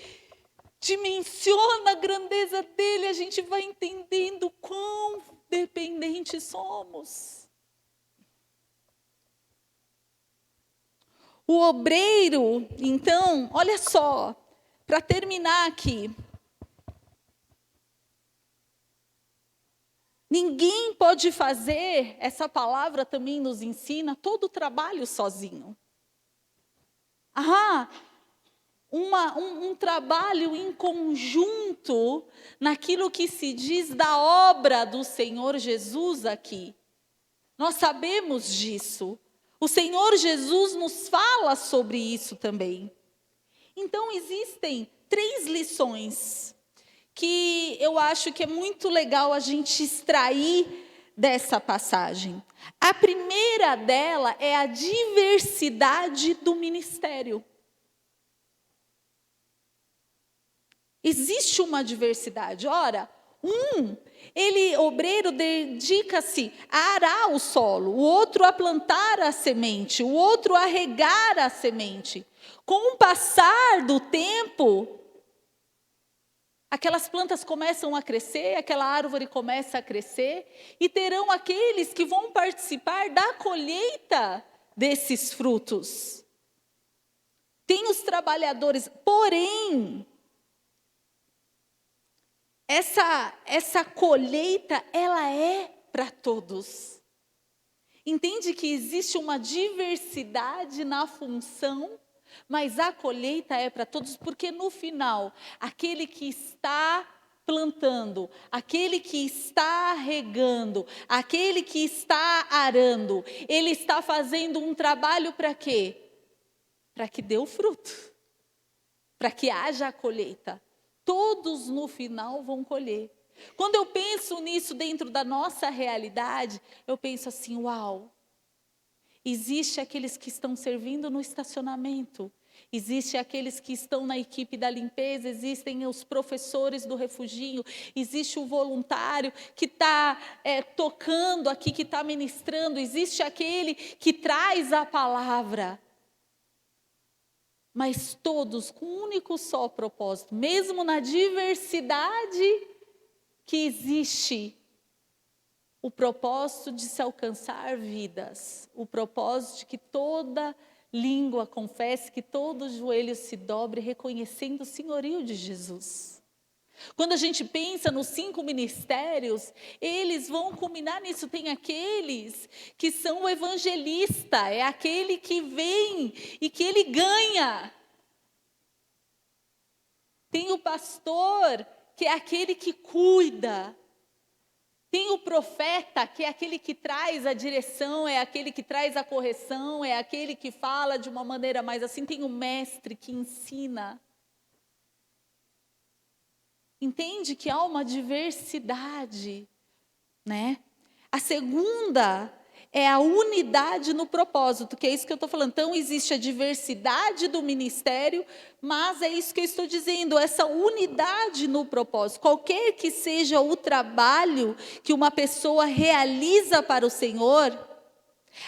dimensiona a grandeza dele, a gente vai entendendo quão dependentes somos. O obreiro, então, olha só, para terminar aqui. Ninguém pode fazer, essa palavra também nos ensina, todo o trabalho sozinho. Um trabalho em conjunto naquilo que se diz da obra do Senhor Jesus aqui. Nós sabemos disso. O Senhor Jesus nos fala sobre isso também. Então, existem 3 lições que eu acho que é muito legal a gente extrair dessa passagem. A primeira dela é a diversidade do ministério. Existe uma diversidade. Ora, obreiro, dedica-se a arar o solo, o outro a plantar a semente, o outro a regar a semente. Com o passar do tempo, aquelas plantas começam a crescer, aquela árvore começa a crescer, e terão aqueles que vão participar da colheita desses frutos. Tem os trabalhadores, porém, essa colheita, ela é para todos. Entende que existe uma diversidade na função, mas a colheita é para todos, porque no final, aquele que está plantando, aquele que está regando, aquele que está arando, ele está fazendo um trabalho para quê? Para que dê o fruto, para que haja a colheita. Todos no final vão colher. Quando eu penso nisso dentro da nossa realidade, eu penso assim, uau, existe aqueles que estão servindo no estacionamento, existe aqueles que estão na equipe da limpeza, existem os professores do refuginho, existe o voluntário que está tocando aqui, que está ministrando, existe aquele que traz a palavra. Mas todos com um único só propósito, mesmo na diversidade que existe, o propósito de se alcançar vidas, o propósito de que toda língua confesse, que todo joelho se dobre, reconhecendo o senhorio de Jesus. Quando a gente pensa nos 5 ministérios, eles vão culminar nisso. Tem aqueles que são o evangelista, é aquele que vem e que ele ganha. Tem o pastor, que é aquele que cuida. Tem o profeta, que é aquele que traz a direção, é aquele que traz a correção, é aquele que fala de uma maneira mais assim. Tem o mestre que ensina. Entende que há uma diversidade, né? A segunda é a unidade no propósito, que é isso que eu estou falando. Então, existe a diversidade do ministério, mas é isso que eu estou dizendo, essa unidade no propósito. Qualquer que seja o trabalho que uma pessoa realiza para o Senhor,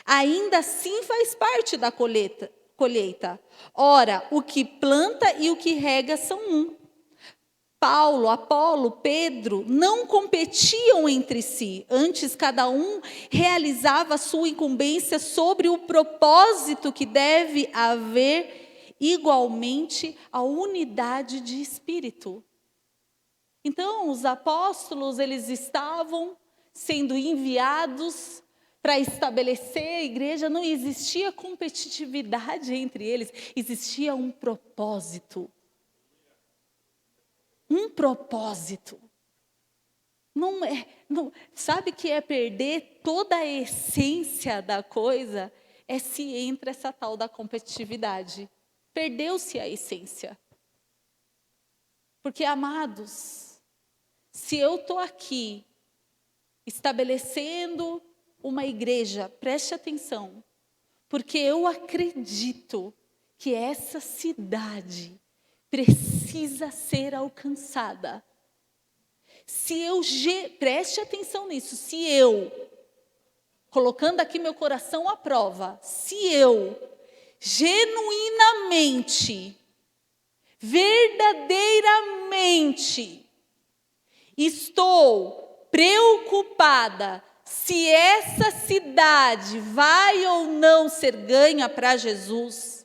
ainda assim faz parte da colheita. Ora, o que planta e o que rega são um. Paulo, Apolo, Pedro não competiam entre si, antes cada um realizava a sua incumbência sobre o propósito que deve haver igualmente a unidade de espírito. Então, os apóstolos, eles estavam sendo enviados para estabelecer a igreja. Não existia competitividade entre eles, existia um propósito. Um propósito. Sabe que é perder toda a essência da coisa? É se entra essa tal da competitividade. Perdeu-se a essência. Porque, amados, se eu estou aqui estabelecendo uma igreja, preste atenção, porque eu acredito que essa cidade precisa ser alcançada. Preste atenção nisso, se eu, colocando aqui meu coração à prova, se eu genuinamente, verdadeiramente, estou preocupada se essa cidade vai ou não ser ganha para Jesus,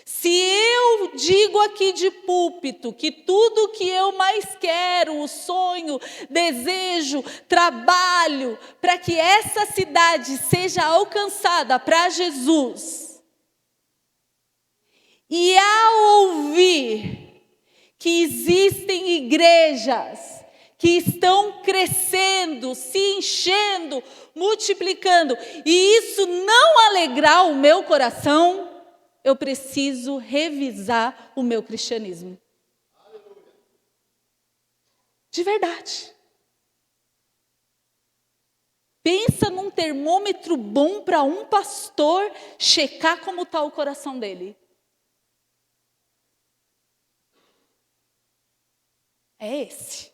se eu digo aqui de púlpito que tudo que eu mais quero, o sonho, desejo, trabalho, para que essa cidade seja alcançada para Jesus, e ao ouvir que existem igrejas que estão crescendo, se enchendo, multiplicando, e isso não alegrar o meu coração, eu preciso revisar o meu cristianismo. De verdade. Pensa num termômetro bom para um pastor checar como está o coração dele. É esse.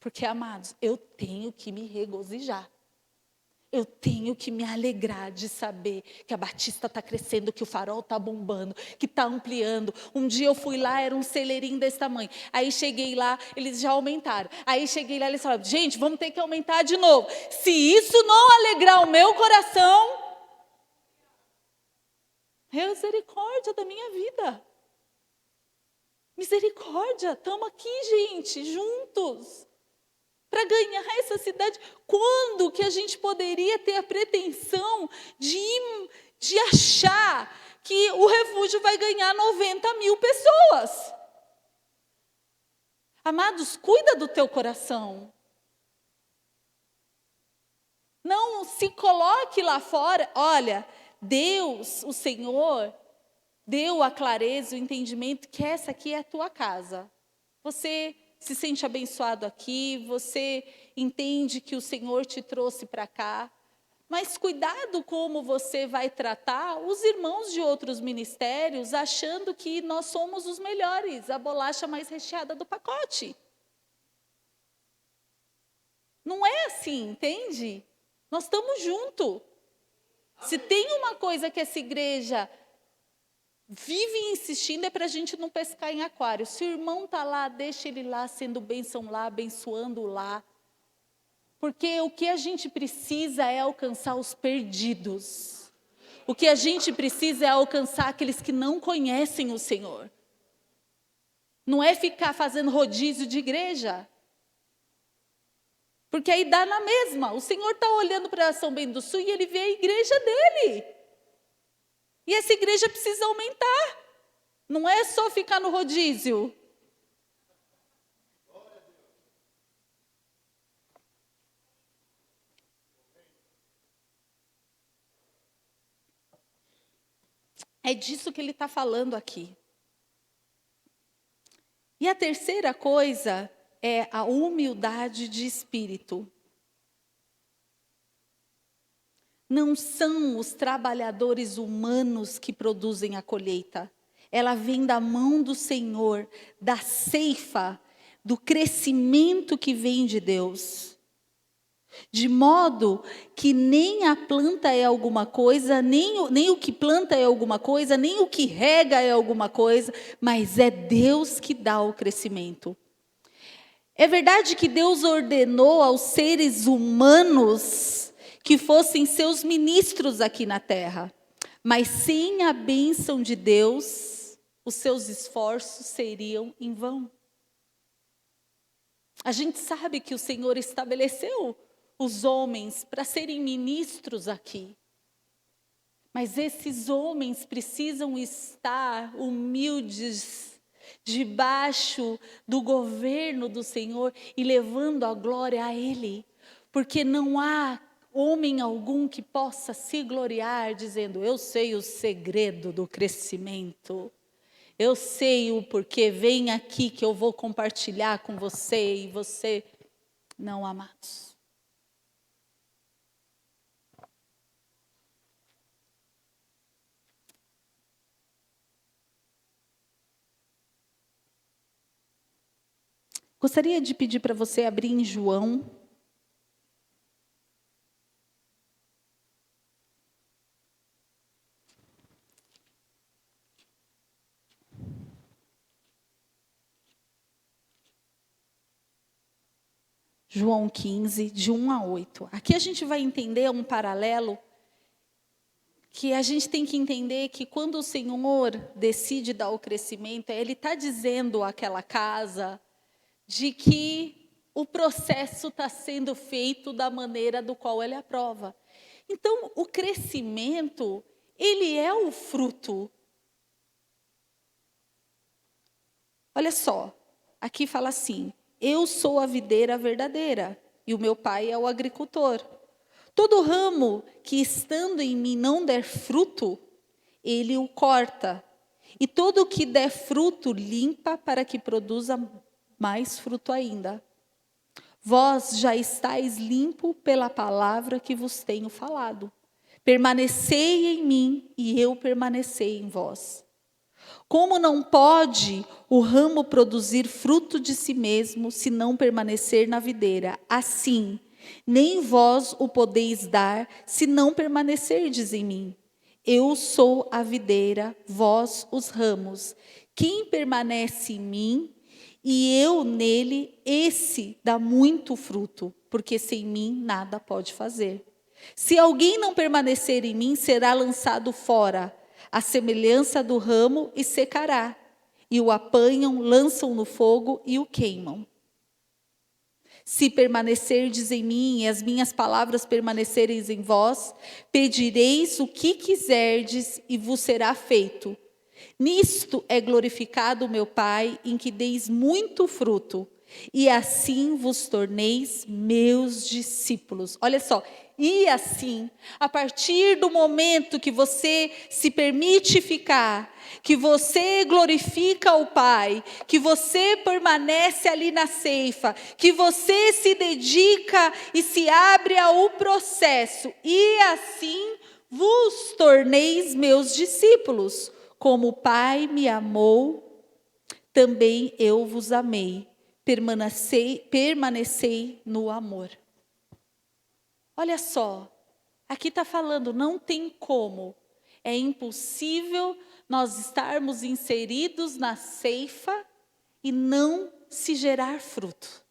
Porque, amados, eu tenho que me regozijar. Eu tenho que me alegrar de saber que a Batista está crescendo, que o Farol está bombando, que está ampliando. Um dia eu fui lá, era um celeirinho desse tamanho. Aí cheguei lá, eles já aumentaram. Aí cheguei lá, eles falaram, gente, vamos ter que aumentar de novo. Se isso não alegrar o meu coração, misericórdia da minha vida. Misericórdia, estamos aqui, gente, juntos. Para ganhar essa cidade, quando que a gente poderia ter a pretensão de achar que o refúgio vai ganhar 90 mil pessoas? Amados, cuida do teu coração. Não se coloque lá fora. Olha, Deus, o Senhor, deu a clareza, o entendimento que essa aqui é a tua casa. Você se sente abençoado aqui, você entende que o Senhor te trouxe para cá, mas cuidado como você vai tratar os irmãos de outros ministérios, achando que nós somos os melhores, a bolacha mais recheada do pacote. Não é assim, entende? Nós estamos juntos. Se tem uma coisa que essa igreja vive insistindo, é para a gente não pescar em aquário. Se o irmão está lá, deixa ele lá, sendo bênção lá, abençoando lá. Porque o que a gente precisa é alcançar os perdidos. O que a gente precisa é alcançar aqueles que não conhecem o Senhor. Não é ficar fazendo rodízio de igreja. Porque aí dá na mesma. O Senhor está olhando para São Bento do Sul e Ele vê a igreja dele. E essa igreja precisa aumentar. Não é só ficar no rodízio. É disso que ele está falando aqui. E a terceira coisa é a humildade de espírito. Não são os trabalhadores humanos que produzem a colheita. Ela vem da mão do Senhor, da ceifa, do crescimento que vem de Deus. De modo que nem a planta é alguma coisa, nem o que planta é alguma coisa, nem o que rega é alguma coisa, mas é Deus que dá o crescimento. É verdade que Deus ordenou aos seres humanos que fossem seus ministros aqui na terra. Mas sem a bênção de Deus, os seus esforços seriam em vão. A gente sabe que o Senhor estabeleceu os homens para serem ministros aqui. Mas esses homens precisam estar humildes, debaixo do governo do Senhor e levando a glória a Ele. Porque não há homem algum que possa se gloriar dizendo: eu sei o segredo do crescimento. Eu sei o porquê, vem aqui que eu vou compartilhar com você e você. Não, amados. Gostaria de pedir para você abrir em João. João 15, de 1 a 8. Aqui a gente vai entender um paralelo que a gente tem que entender que quando o Senhor decide dar o crescimento, Ele está dizendo àquela casa de que o processo está sendo feito da maneira do qual Ele aprova. Então, o crescimento, ele é o fruto. Olha só, aqui fala assim: eu sou a videira verdadeira e o meu pai é o agricultor. Todo ramo que estando em mim não der fruto, ele o corta. E todo o que der fruto, limpa para que produza mais fruto ainda. Vós já estáis limpo pela palavra que vos tenho falado. Permanecei em mim e eu permanecei em vós. Como não pode o ramo produzir fruto de si mesmo, se não permanecer na videira? Assim, nem vós o podeis dar, se não permanecerdes em mim. Eu sou a videira, vós os ramos. Quem permanece em mim e eu nele, esse dá muito fruto, porque sem mim nada pode fazer. Se alguém não permanecer em mim, será lançado fora, à semelhança do ramo, e secará. E o apanham, lançam no fogo e o queimam. Se permanecerdes em mim e as minhas palavras permanecerem em vós, pedireis o que quiserdes e vos será feito. Nisto é glorificado o meu Pai, em que deis muito fruto, e assim vos torneis meus discípulos. Olha só, e assim, a partir do momento que você se permite ficar, que você glorifica o Pai, que você permanece ali na ceifa, que você se dedica e se abre ao processo, e assim vos torneis meus discípulos. Como o Pai me amou, também eu vos amei. Permanecei no amor. Olha só, aqui está falando, não tem como. É impossível nós estarmos inseridos na ceifa e não se gerar fruto.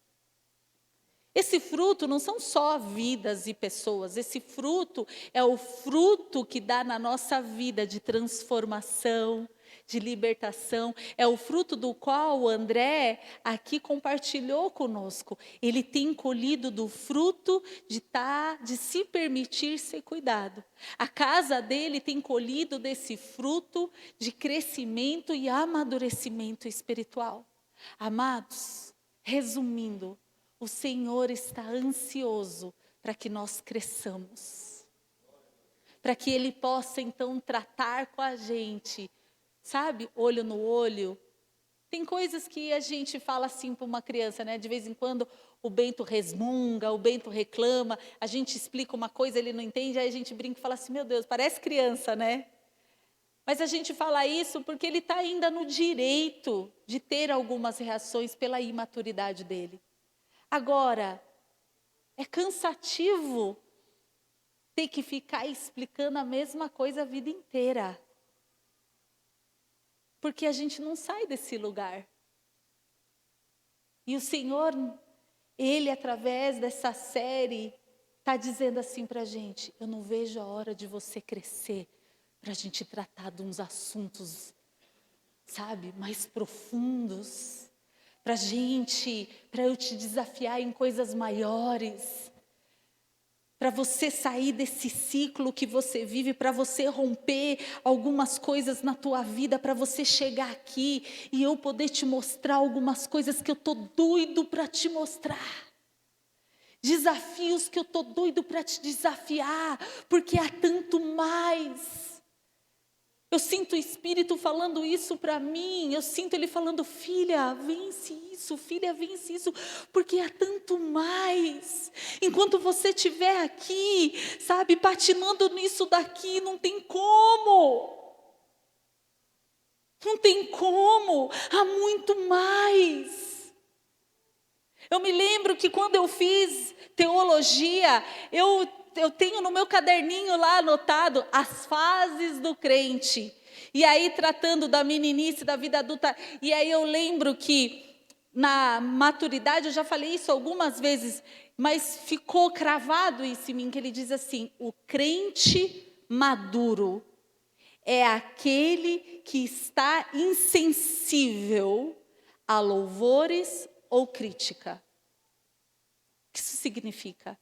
Esse fruto não são só vidas e pessoas, esse fruto é o fruto que dá na nossa vida de transformação, de libertação, é o fruto do qual o André aqui compartilhou conosco. Ele tem colhido do fruto de se permitir ser cuidado. A casa dele tem colhido desse fruto de crescimento e amadurecimento espiritual. Amados, resumindo, o Senhor está ansioso para que nós cresçamos. Para que Ele possa, então, tratar com a gente, sabe? Olho no olho. Tem coisas que a gente fala assim para uma criança, né? De vez em quando o Bento resmunga, o Bento reclama, a gente explica uma coisa, ele não entende, aí a gente brinca e fala assim, meu Deus, parece criança, né? Mas a gente fala isso porque ele está ainda no direito de ter algumas reações pela imaturidade dele. Agora, é cansativo ter que ficar explicando a mesma coisa a vida inteira. Porque a gente não sai desse lugar. E o Senhor, Ele, através dessa série, está dizendo assim para a gente, eu não vejo a hora de você crescer, para a gente tratar de uns assuntos, sabe, mais profundos. para eu te desafiar em coisas maiores, para você sair desse ciclo que você vive, para você romper algumas coisas na tua vida, para você chegar aqui e eu poder te mostrar algumas coisas que eu tô doido para te mostrar. Desafios que eu tô doido para te desafiar, porque há tanto mais. Eu sinto o Espírito falando isso para mim, eu sinto Ele falando, filha, vence isso, filha, vence isso, porque há tanto mais. Enquanto você estiver aqui, sabe, patinando nisso daqui, não tem como. Não tem como, há muito mais. Eu me lembro que quando eu fiz teologia, eu tenho no meu caderninho lá anotado as fases do crente. E aí tratando da meninice, da vida adulta. E aí eu lembro que na maturidade, eu já falei isso algumas vezes, mas ficou cravado isso em mim, que ele diz assim, o crente maduro é aquele que está insensível a louvores ou crítica. O que isso significa?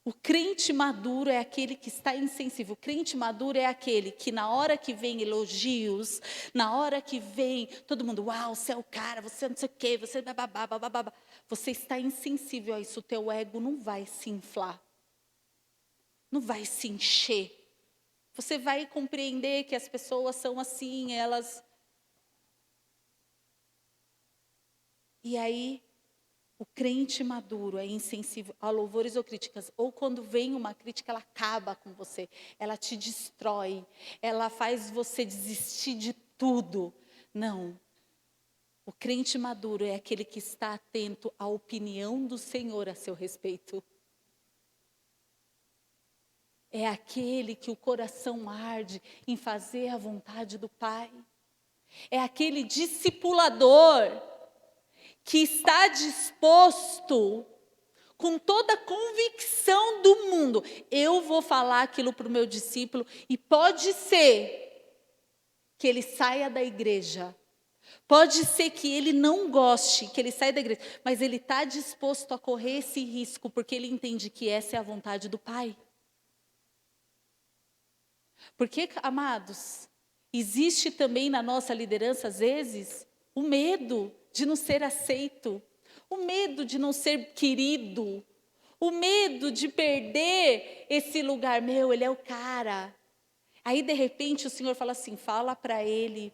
O crente maduro é aquele que está insensível. O crente maduro é aquele que na hora que vem elogios, na hora que vem todo mundo, uau, você é o cara, você não sei o quê, você bababá, bababá. Você está insensível a isso, o teu ego não vai se inflar. Não vai se encher. Você vai compreender que as pessoas são assim, elas... E aí, o crente maduro é insensível a louvores ou críticas. Ou quando vem uma crítica, ela acaba com você. Ela te destrói. Ela faz você desistir de tudo. Não. O crente maduro é aquele que está atento à opinião do Senhor a seu respeito. É aquele que o coração arde em fazer a vontade do Pai. É aquele discipulador que está disposto, com toda a convicção do mundo, eu vou falar aquilo para o meu discípulo, e pode ser que ele saia da igreja, pode ser que ele não goste, que ele saia da igreja, mas ele está disposto a correr esse risco, porque ele entende que essa é a vontade do Pai. Porque, amados, existe também na nossa liderança, às vezes, o medo de não ser aceito, o medo de não ser querido, o medo de perder esse lugar. Meu, ele é o cara. Aí, de repente, o Senhor fala assim, fala para ele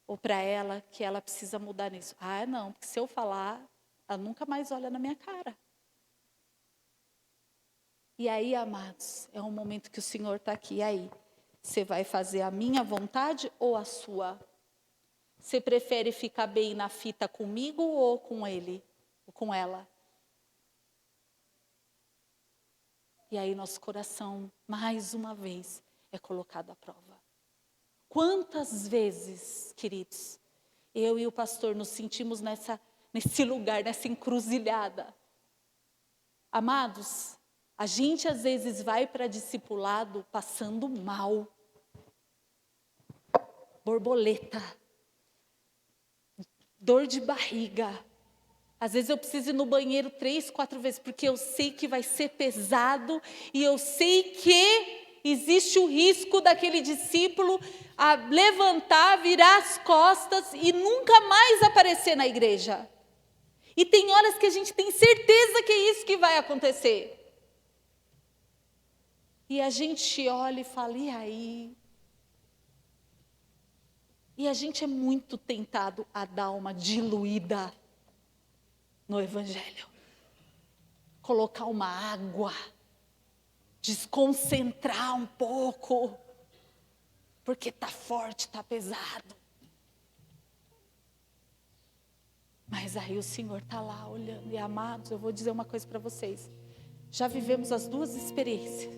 ou para ela que ela precisa mudar nisso. Ah, não, porque se eu falar, ela nunca mais olha na minha cara. E aí, amados, é um momento que o Senhor está aqui. E aí, você vai fazer a minha vontade ou a sua? Você prefere ficar bem na fita comigo ou com ele? Ou com ela? E aí nosso coração, mais uma vez, é colocado à prova. Quantas vezes, queridos, eu e o pastor nos sentimos nesse lugar, nessa encruzilhada? Amados, a gente às vezes vai para discipulado passando mal. Borboleta. Dor de barriga. Às vezes eu preciso ir no banheiro 3, 4 vezes, porque eu sei que vai ser pesado e eu sei que existe o risco daquele discípulo a levantar, virar as costas e nunca mais aparecer na igreja. E tem horas que a gente tem certeza que é isso que vai acontecer. E a gente olha e fala, e aí? E a gente é muito tentado a dar uma diluída no Evangelho. Colocar uma água, desconcentrar um pouco, porque está forte, está pesado. Mas aí o Senhor está lá olhando. E amados, eu vou dizer uma coisa para vocês. Já vivemos as duas experiências.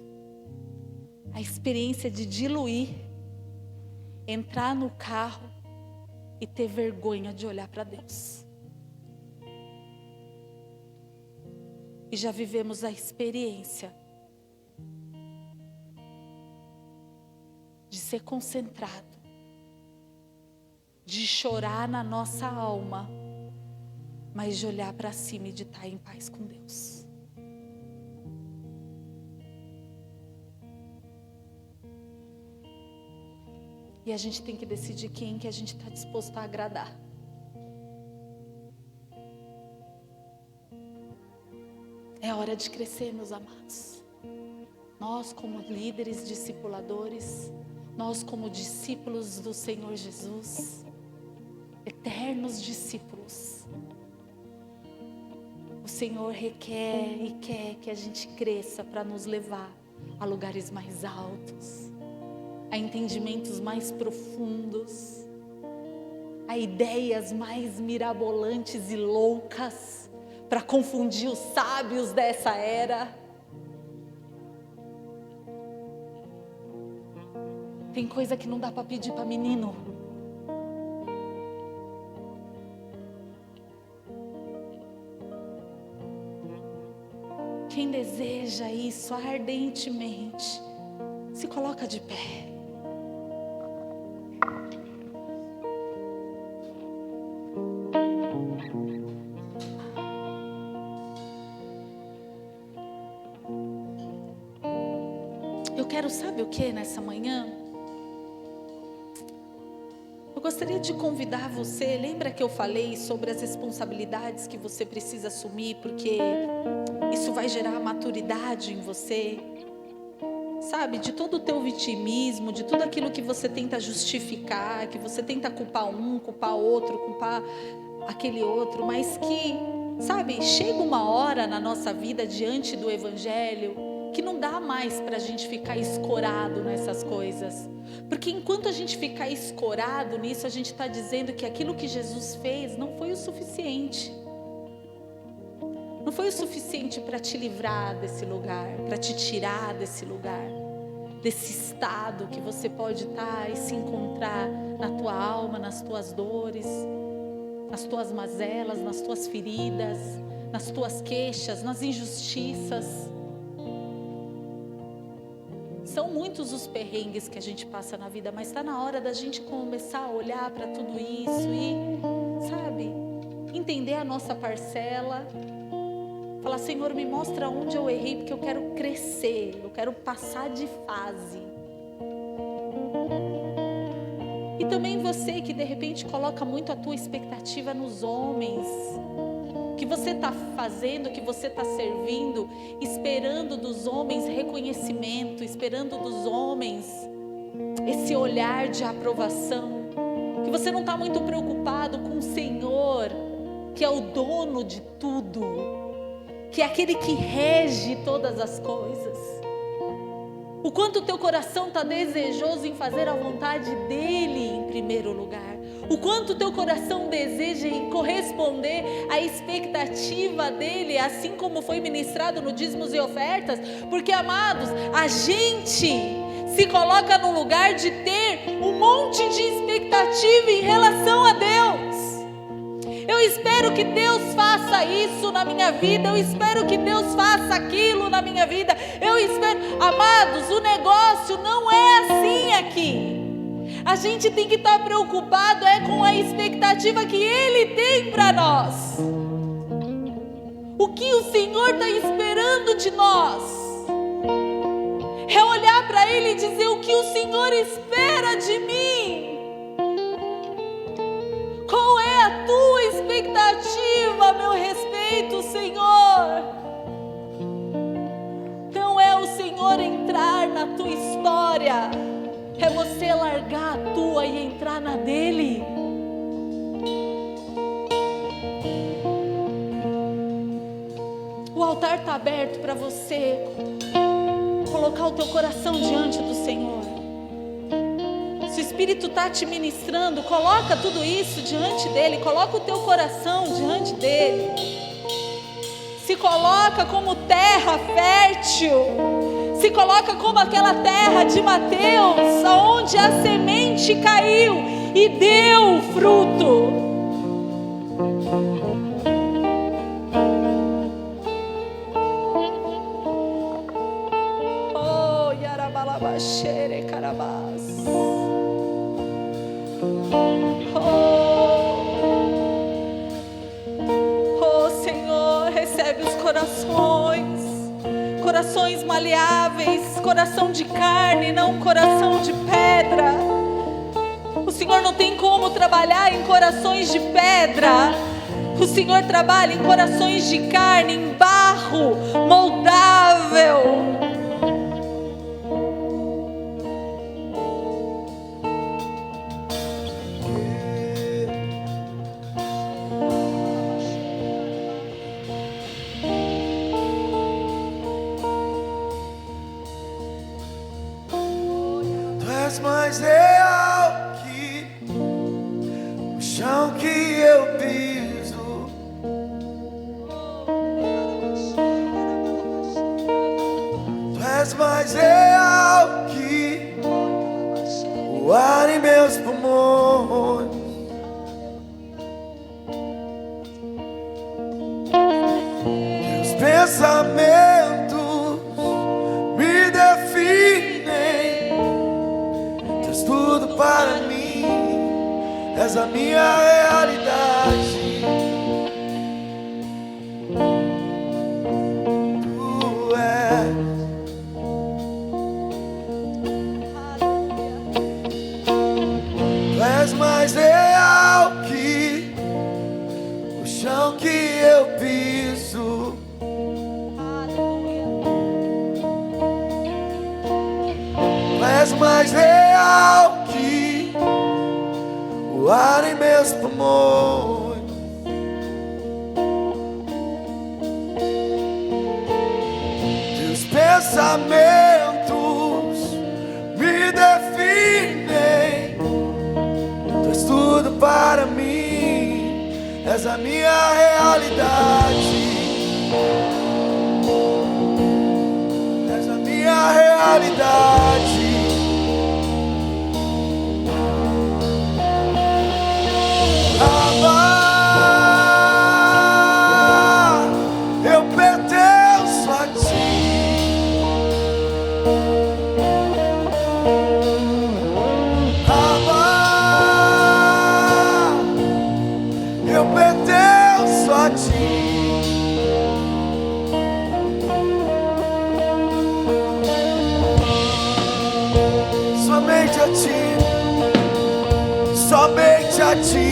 A experiência de diluir, entrar no carro e ter vergonha de olhar para Deus. E já vivemos a experiência de ser concentrado, de chorar na nossa alma, mas de olhar para cima e de estar em paz com Deus. E a gente tem que decidir quem que a gente está disposto a agradar. É hora de crescer, meus amados. Nós como líderes, discipuladores, nós como discípulos do Senhor Jesus, eternos discípulos, o Senhor requer e quer que a gente cresça para nos levar a lugares mais altos, a entendimentos mais profundos, a ideias mais mirabolantes e loucas, para confundir os sábios dessa era. Tem coisa que não dá para pedir para menino. Quem deseja isso ardentemente, se coloca de pé. Eu quero, sabe o que, nessa manhã? Eu gostaria de convidar você, lembra que eu falei sobre as responsabilidades que você precisa assumir, porque isso vai gerar maturidade em você, sabe, de todo o teu vitimismo, de tudo aquilo que você tenta justificar, que você tenta culpar um, culpar outro, culpar aquele outro, mas que, sabe, chega uma hora na nossa vida diante do Evangelho, que não dá mais para a gente ficar escorado nessas coisas, porque enquanto a gente ficar escorado nisso, a gente está dizendo que aquilo que Jesus fez não foi o suficiente. Não foi o suficiente para te livrar desse lugar, para te tirar desse lugar, desse estado que você pode estar e se encontrar na tua alma, nas tuas dores, nas tuas mazelas, nas tuas feridas, nas tuas queixas, nas injustiças. São muitos os perrengues que a gente passa na vida, mas está na hora da gente começar a olhar para tudo isso e, sabe, entender a nossa parcela. Falar, Senhor, me mostra onde eu errei, porque eu quero crescer, eu quero passar de fase. E também você que de repente coloca muito a tua expectativa nos homens, que você está fazendo, que você está servindo, esperando dos homens reconhecimento, esperando dos homens esse olhar de aprovação, que você não está muito preocupado com o Senhor, que é o dono de tudo, que é aquele que rege todas as coisas. O quanto o teu coração está desejoso em fazer a vontade dEle em primeiro lugar. O quanto o teu coração deseja em corresponder à expectativa dEle, assim como foi ministrado no dízimos e ofertas. Porque, amados, a gente se coloca no lugar de ter um monte de expectativa em relação a Deus. Eu espero que Deus faça isso na minha vida, eu espero que Deus faça aquilo na minha vida, eu espero. Amados, o negócio não é assim aqui. A gente tem que estar preocupado com a expectativa que Ele tem para nós. O que o Senhor está esperando de nós é olhar para Ele e dizer: o que o Senhor espera de mim? Qual é a tua expectativa a meu respeito, Senhor? Não é o Senhor entrar na tua história, é você largar a tua e entrar na dele. O altar está aberto para você colocar o teu coração diante do Senhor. Se o Espírito está te ministrando, coloca tudo isso diante dele, coloca o teu coração diante dele. Se coloca como terra fértil, se coloca como aquela terra de Mateus, onde a semente caiu e deu fruto. Oh, Yarabalabashere Carabás. Oh, corações, corações maleáveis, coração de carne, não coração de pedra. O Senhor não tem como trabalhar em corações de pedra. O Senhor trabalha em corações de carne, em barro moldável. Tu és mais real que o chão que eu piso. Tu és mais real que o ar em meus pulmões. Teus pensamentos me definem. Tu és tudo para mim, és a minha realidade. Tu és. Tu és mais real que o chão que eu piso. Tu és mais real que o ar em meus pulmões. Teus pensamentos me definem. Tu és tudo para mim, és a minha realidade. És a minha realidade. Abba, eu pertenço a ti. Abba, eu pertenço a ti. Somente a ti, somente a ti,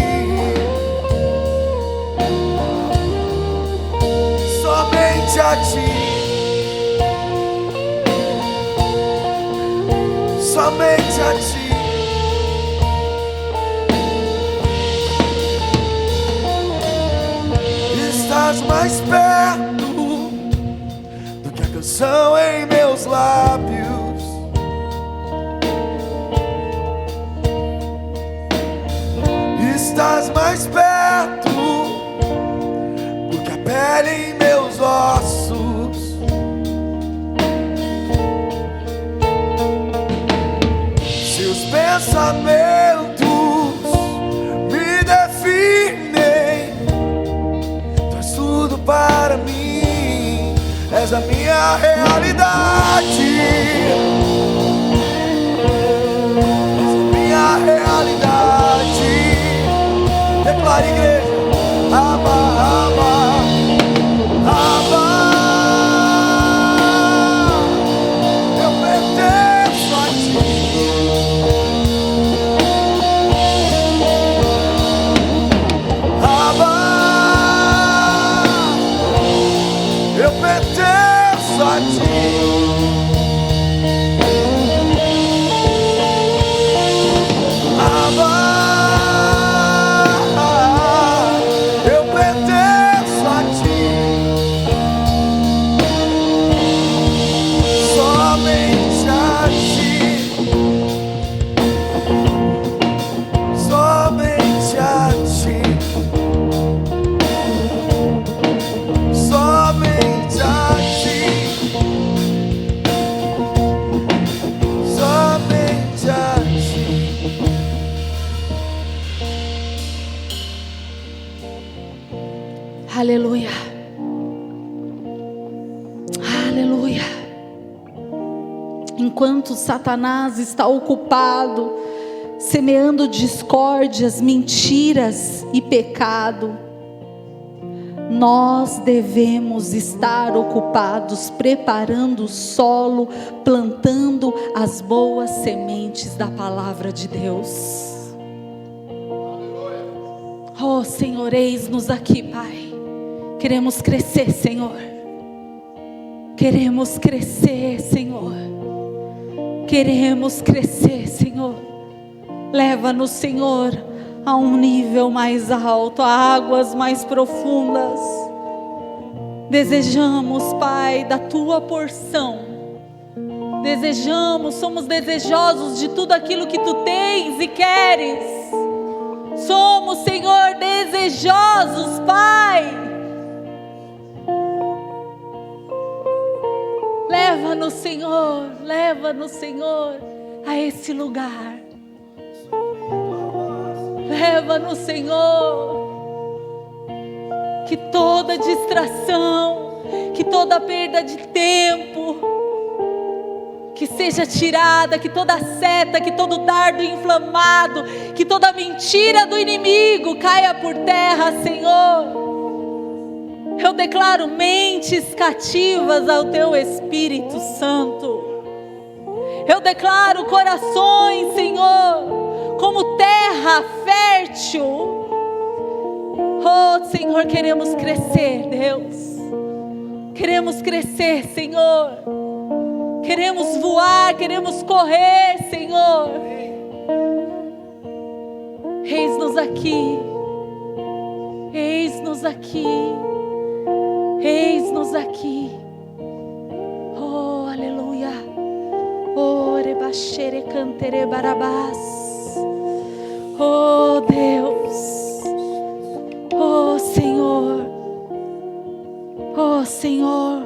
somente a ti, somente a ti. Estás mais perto do que a canção em meus lábios. Estás mais perto do que a pele em meus ossos. Seus pensamentos me definem. Tu és tudo para mim, és a minha realidade. És a minha realidade. Declare, igreja. Abba, Abba, Abba, eu pertenço a ti. Abba, eu pertenço a ti. Abba, Aleluia. Aleluia. Enquanto Satanás está ocupado semeando discórdias, mentiras e pecado, Nós devemos estar ocupados, preparando o solo, plantando as boas sementes da palavra de Deus. Oh Senhor, eis-nos aqui, Pai. Queremos crescer, Senhor. Queremos crescer, Senhor. Queremos crescer, Senhor. Leva-nos, Senhor, a um nível mais alto, a águas mais profundas. Desejamos, Pai, da Tua porção. Desejamos, somos desejosos de tudo aquilo que Tu tens e queres. Somos, Senhor, desejosos, Pai. Leva-nos, Senhor, a esse lugar. Leva-nos, Senhor, que toda distração, que toda perda de tempo, que seja tirada, que toda seta, que todo dardo inflamado, que toda mentira do inimigo caia por terra, Senhor. Eu declaro mentes cativas ao Teu Espírito Santo. Eu declaro corações, Senhor, como terra fértil. Oh, Senhor, queremos crescer, Deus. Queremos crescer, Senhor. Queremos voar, queremos correr, Senhor. Eis-nos aqui. Eis-nos aqui. Eis-nos aqui. Oh, aleluia. Oh, rebachere cantere barabás. Oh, Deus. Oh, Senhor. Oh, Senhor.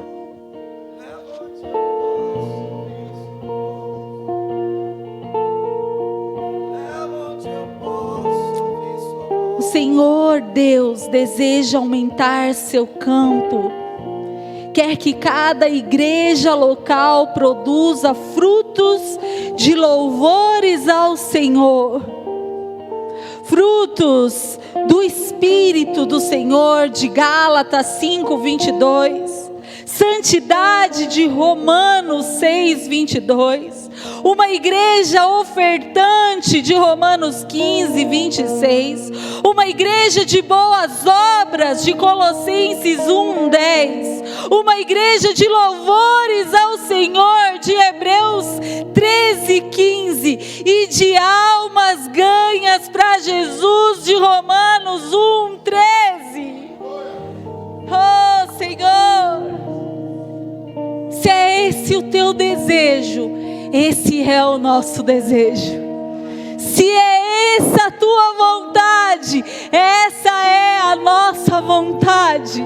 O Senhor Deus deseja aumentar seu campo. Quer que cada igreja local produza frutos de louvores ao Senhor. Frutos do Espírito do Senhor, de Gálatas 5:22. Santidade de Romanos 6:22. Uma igreja ofertante de Romanos 15:26. Uma igreja de boas obras de Colossenses 1:10. Uma igreja de louvores ao Senhor de Hebreus 13:15. E de almas ganhas para Jesus de Romanos 1:13. Oh, Senhor, se é esse o Teu desejo, esse é o nosso desejo. Se é essa a Tua vontade, essa é a nossa vontade.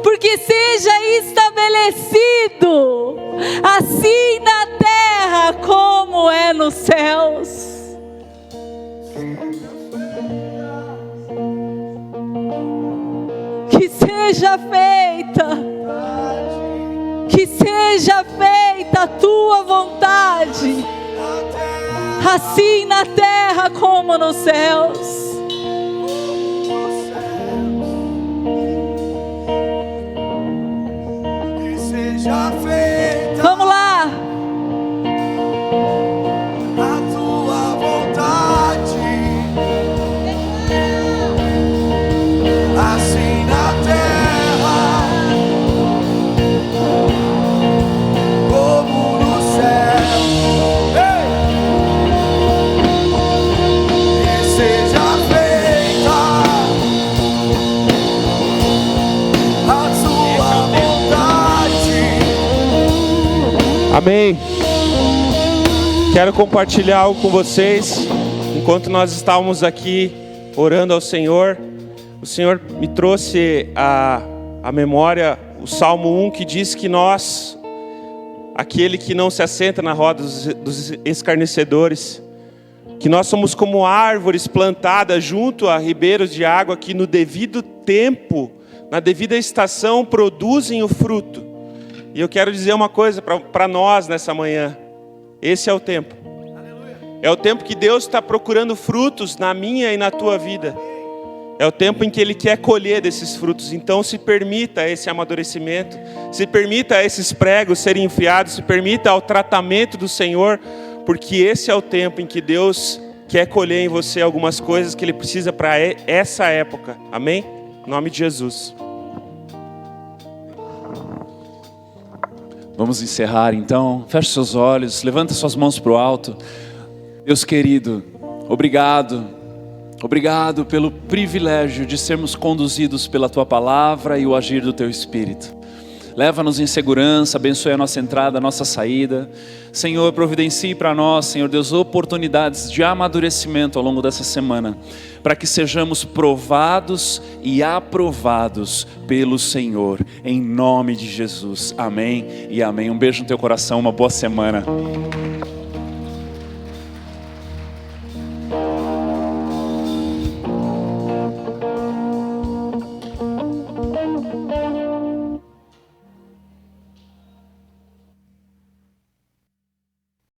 Porque seja estabelecido assim na terra como é nos céus. Que seja feita a Tua vontade, assim na terra como nos céus. Que seja feita. Vamos lá. A Tua vontade, assim na terra como no céu. Ei! Que seja feita a Tua vontade. Amém. Quero compartilhar algo com vocês. Enquanto nós estávamos aqui orando ao Senhor, o Senhor me trouxe à memória o Salmo 1, que diz que nós, aquele que não se assenta na roda dos escarnecedores, que nós somos como árvores plantadas junto a ribeiros de água, que no devido tempo, na devida estação, produzem o fruto. E eu quero dizer uma coisa para nós nessa manhã. Esse é o tempo. É o tempo que Deus está procurando frutos na minha e na tua vida. É o tempo em que Ele quer colher desses frutos. Então se permita esse amadurecimento, se permita esses pregos serem enfiados, se permita ao tratamento do Senhor, porque esse é o tempo em que Deus quer colher em você algumas coisas que Ele precisa para essa época. Amém? Em nome de Jesus. Vamos encerrar então. Feche seus olhos, levanta suas mãos para o alto. Deus querido, obrigado. Obrigado pelo privilégio de sermos conduzidos pela Tua Palavra e o agir do Teu Espírito. Leva-nos em segurança, abençoe a nossa entrada, a nossa saída. Senhor, providencie para nós, Senhor Deus, oportunidades de amadurecimento ao longo dessa semana, para que sejamos provados e aprovados pelo Senhor, em nome de Jesus. Amém e amém. Um beijo no teu coração, uma boa semana.